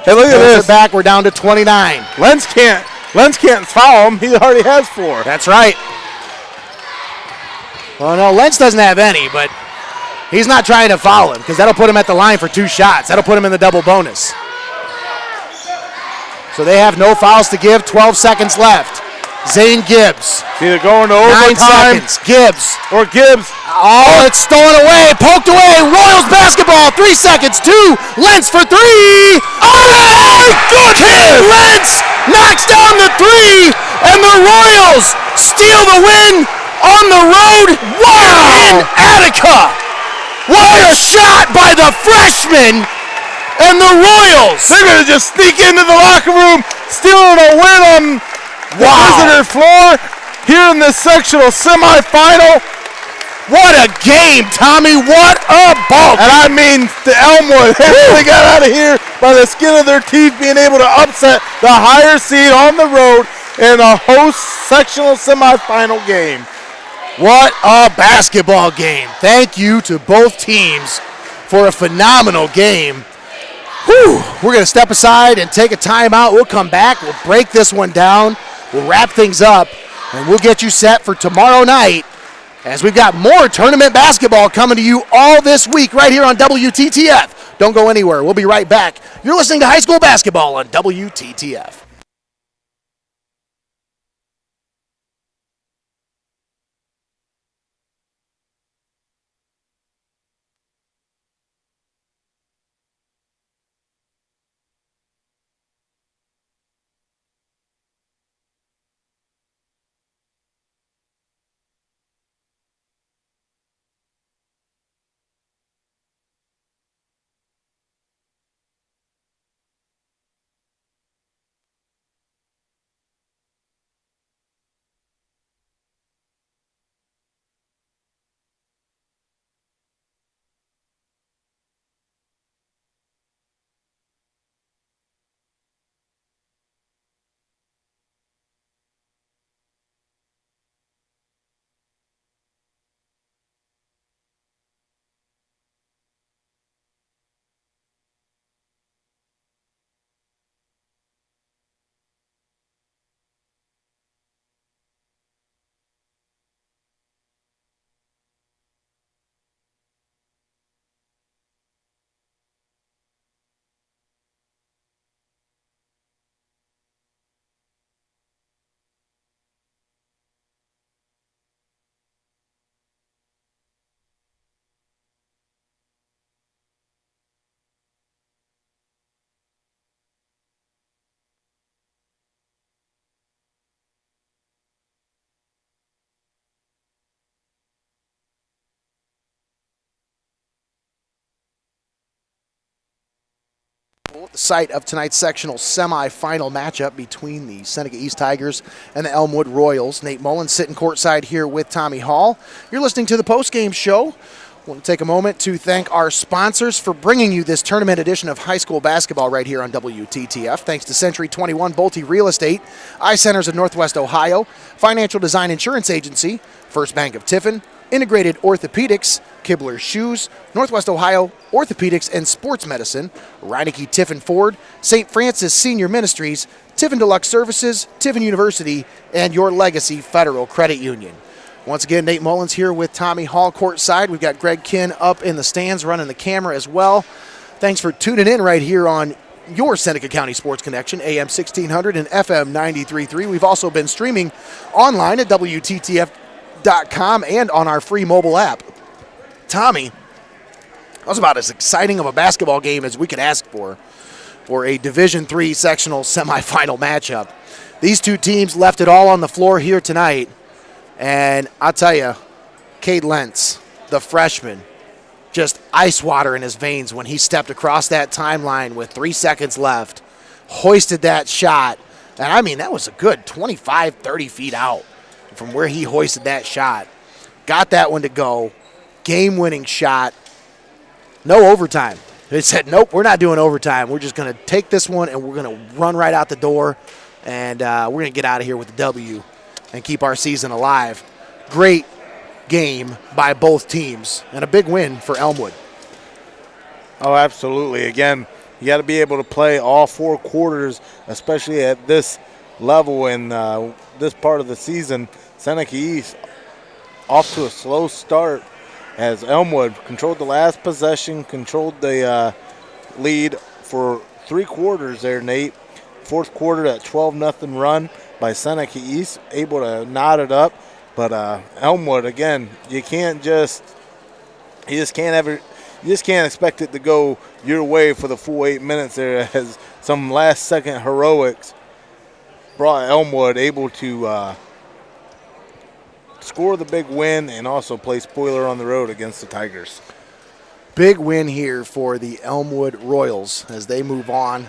Hey, look at this. Back. We're down to 29. Lentz can't foul him. He already has 4. That's right. Well, no, Lentz doesn't have any, but He's not trying to foul him because that'll put him at the line for 2 shots. That'll put him in the double bonus. So they have no fouls to give, 12 seconds left. Zane Gibbs. It's either going to 9 overtime. seconds. Gibbs. Or Gibbs. Oh, it's stolen away, poked away. Royals basketball, 3 seconds. 2, Lentz for 3. Oh, my goodness! Lentz knocks down the 3, and the Royals steal the win on the road. Wow! In Attica. What a shot by the freshman! And the Royals. They're going to just sneak into the locker room, stealing a win on the visitor floor here in this sectional semifinal. What a game, Tommy. What a ball. And I mean, the Elmwood, they got out of here by the skin of their teeth, being able to upset the higher seed on the road in a host sectional semifinal game. What a basketball game. Thank you to both teams for a phenomenal game. Whew. We're going to step aside and take a timeout. We'll come back. We'll break this one down. We'll wrap things up, and we'll get you set for tomorrow night as we've got more tournament basketball coming to you all this week right here on WTTF. Don't go anywhere. We'll be right back. You're listening to high school basketball on WTTF. The site of tonight's sectional semifinal matchup between the Seneca East Tigers and the ELMWOOD Royals. Nate Mullins sitting courtside here with Tommy Hall. You're listening to the postgame show. I want to take a moment to thank our sponsors for bringing you this tournament edition of high school basketball right here on WTTF. Thanks to Century 21 Bolte Real Estate, iCenters of Northwest Ohio, Financial Design Insurance Agency, First Bank of Tiffin, Integrated Orthopedics, Kibler Shoes, Northwest Ohio Orthopedics and Sports Medicine, Reineke Tiffin Ford, St. Francis Senior Ministries, Tiffin Deluxe Services, Tiffin University, and Your Legacy Federal Credit Union. Once again, Nate Mullins here with Tommy Hall courtside. We've got Greg Kinn up in the stands running the camera as well. Thanks for tuning in right here on your Seneca County Sports Connection, AM 1600 and FM 93.3. We've also been streaming online at WTTF.com and on our free mobile app. Tommy, that was about as exciting of a basketball game as we could ask for a Division III sectional semifinal matchup. These two teams left it all on the floor here tonight, and I'll tell you, Cade Lentz, the freshman, just ice water in his veins when he stepped across that timeline with 3 seconds left, hoisted that shot, and I mean, that was a good 25, 30 feet out from where he hoisted that shot. Got that one to go. Game-winning shot. No overtime. They said, nope, we're not doing overtime. We're just going to take this one and we're going to run right out the door, and we're going to get out of here with the W and keep our season alive. Great game by both teams and a big win for ELMWOOD. Oh, absolutely. Again, you got to be able to play all 4 quarters, especially at this level in this part of the season. Seneca East off to a slow start. as Elmwood controlled the last possession, controlled the lead for 3 quarters there, Nate. Fourth quarter, that 12-0 run by Seneca East, able to knot it up. But Elmwood, again, you just can't expect it to go your way for the full 8 minutes there, as some last-second heroics brought Elmwood able to score the big win and also play spoiler on the road against the Tigers. Big win here for the ELMWOOD Royals as they move on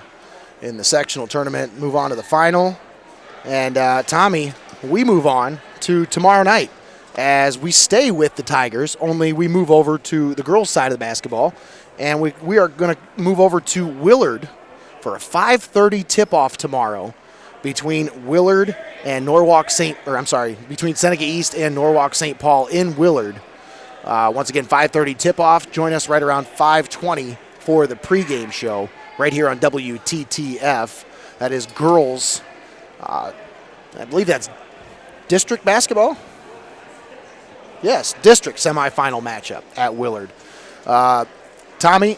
in the sectional tournament, move on to the final. And Tommy, we move on to tomorrow night as we stay with the Tigers, only we move over to the girls' side of the basketball, and we are going to move over to Willard for a 5:30 tip-off tomorrow between Willard and between Seneca East and Norwalk St. Paul in Willard. Once again, 5:30 tip-off. Join us right around 5:20 for the pregame show right here on WTTF. That is girls. I believe that's district basketball. Yes, district semifinal matchup at Willard. Tommy,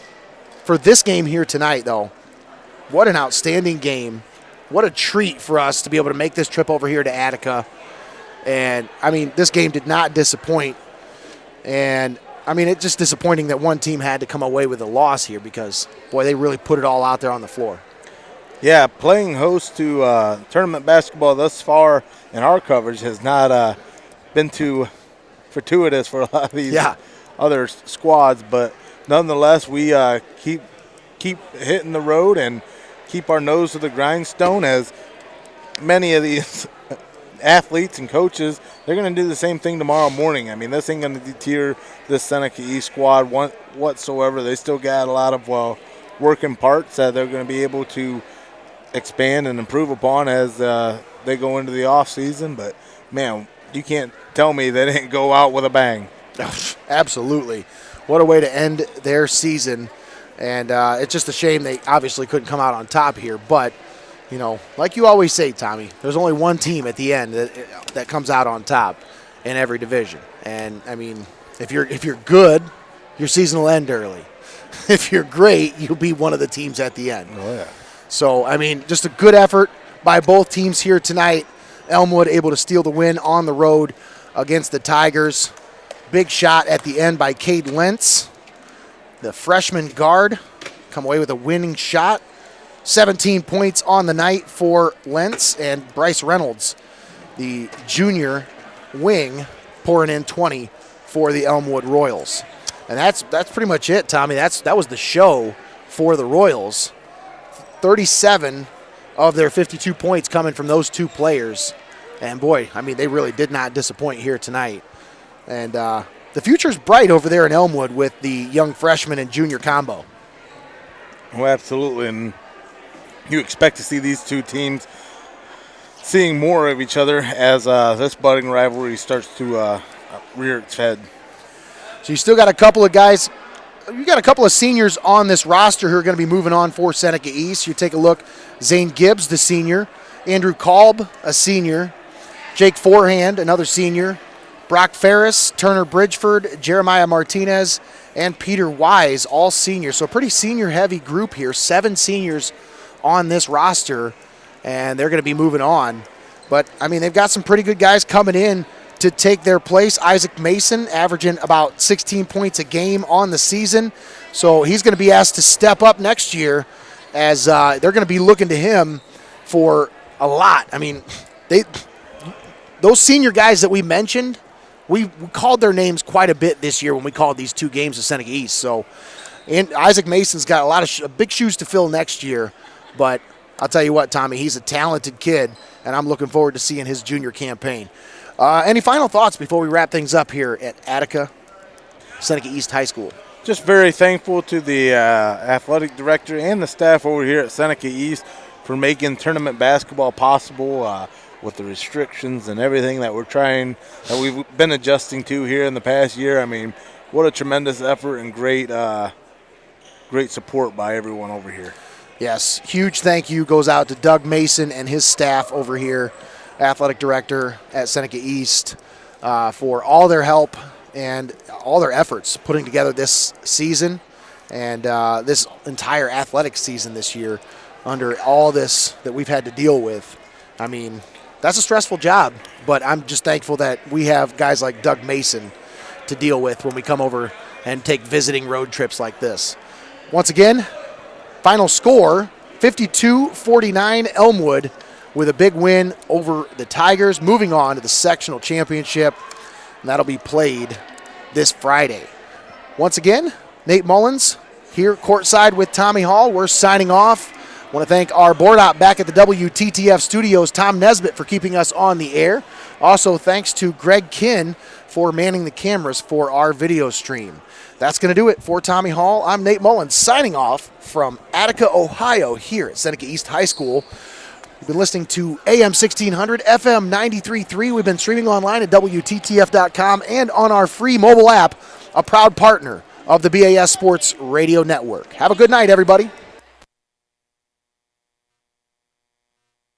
for this game here tonight, though, what an outstanding game. What a treat for us to be able to make this trip over here to Attica. And, I mean, this game did not disappoint. And, I mean, it's just disappointing that one team had to come away with a loss here because, boy, they really put it all out there on the floor. Yeah, playing host to tournament basketball thus far in our coverage has not been too fortuitous for a lot of these other squads. But, nonetheless, we keep hitting the road and keep our nose to the grindstone, as many of these athletes and coaches, they're going to do the same thing tomorrow morning. I mean, this ain't going to deter this Seneca East squad whatsoever. They still got a lot of working parts that they're going to be able to expand and improve upon as they go into the off season. But, man, you can't tell me they didn't go out with a bang. Absolutely. What a way to end their season. And it's just a shame they obviously couldn't come out on top here. But, you know, like you always say, Tommy, there's only one team at the end that comes out on top in every division. And, I mean, if you're good, your season will end early. If you're great, you'll be one of the teams at the end. Oh, yeah. So, I mean, just a good effort by both teams here tonight. Elmwood able to steal the win on the road against the Tigers. Big shot at the end by Cade Lentz. The freshman guard come away with a winning shot. 17 points on the night for Lentz, and Bryce Reynolds, the junior wing, pouring in 20 for the ELMWOOD Royals. And that's pretty much it, Tommy. That was the show for the Royals. 37 of their 52 points coming from those two players. And, boy, I mean, they really did not disappoint here tonight. And the future's bright over there in Elmwood with the young freshman and junior combo. Oh, absolutely. And you expect to see these two teams seeing more of each other as this budding rivalry starts to rear its head. So you still got a couple of guys. You got a couple of seniors on this roster who are going to be moving on for Seneca East. You take a look. Zane Gibbs, the senior. Andrew Kolb, a senior. Jake Forehand, another senior. Brock Ferris, Turner Bridgeford, Jeremiah Martinez, and Peter Wise, all seniors. So a pretty senior-heavy group here. 7 seniors on this roster, and they're going to be moving on. But, I mean, they've got some pretty good guys coming in to take their place. Isaac Mason averaging about 16 points a game on the season. So he's going to be asked to step up next year as they're going to be looking to him for a lot. I mean, those senior guys that we mentioned, we called their names quite a bit this year when we called these 2 games of Seneca East. So and Isaac Mason's got a lot of big shoes to fill next year. But I'll tell you what, Tommy, he's a talented kid, and I'm looking forward to seeing his junior campaign. Any final thoughts before we wrap things up here at Attica Seneca East High School? Just very thankful to the athletic director and the staff over here at Seneca East for making tournament basketball possible with the restrictions and everything that we've been adjusting to here in the past year. I mean, what a tremendous effort and great support by everyone over here. Yes, huge thank you goes out to Doug Mason and his staff over here, athletic director at Seneca East, for all their help and all their efforts putting together this season and this entire athletic season this year under all this that we've had to deal with. I mean, that's a stressful job, but I'm just thankful that we have guys like Doug Mason to deal with when we come over and take visiting road trips like this. Once again, final score, 52-49 Elmwood with a big win over the Tigers, moving on to the sectional championship, and that'll be played this Friday. Once again, Nate Mullins here courtside with Tommy Hall. We're signing off. I want to thank our board op back at the WTTF studios, Tom Nesbitt, for keeping us on the air. Also, thanks to Greg Kinn for manning the cameras for our video stream. That's going to do it for Tommy Hall. I'm Nate Mullins signing off from Attica, Ohio, here at Seneca East High School. You've been listening to AM 1600, FM 93.3. We've been streaming online at WTTF.com and on our free mobile app, a proud partner of the BAS Sports Radio Network. Have a good night, everybody.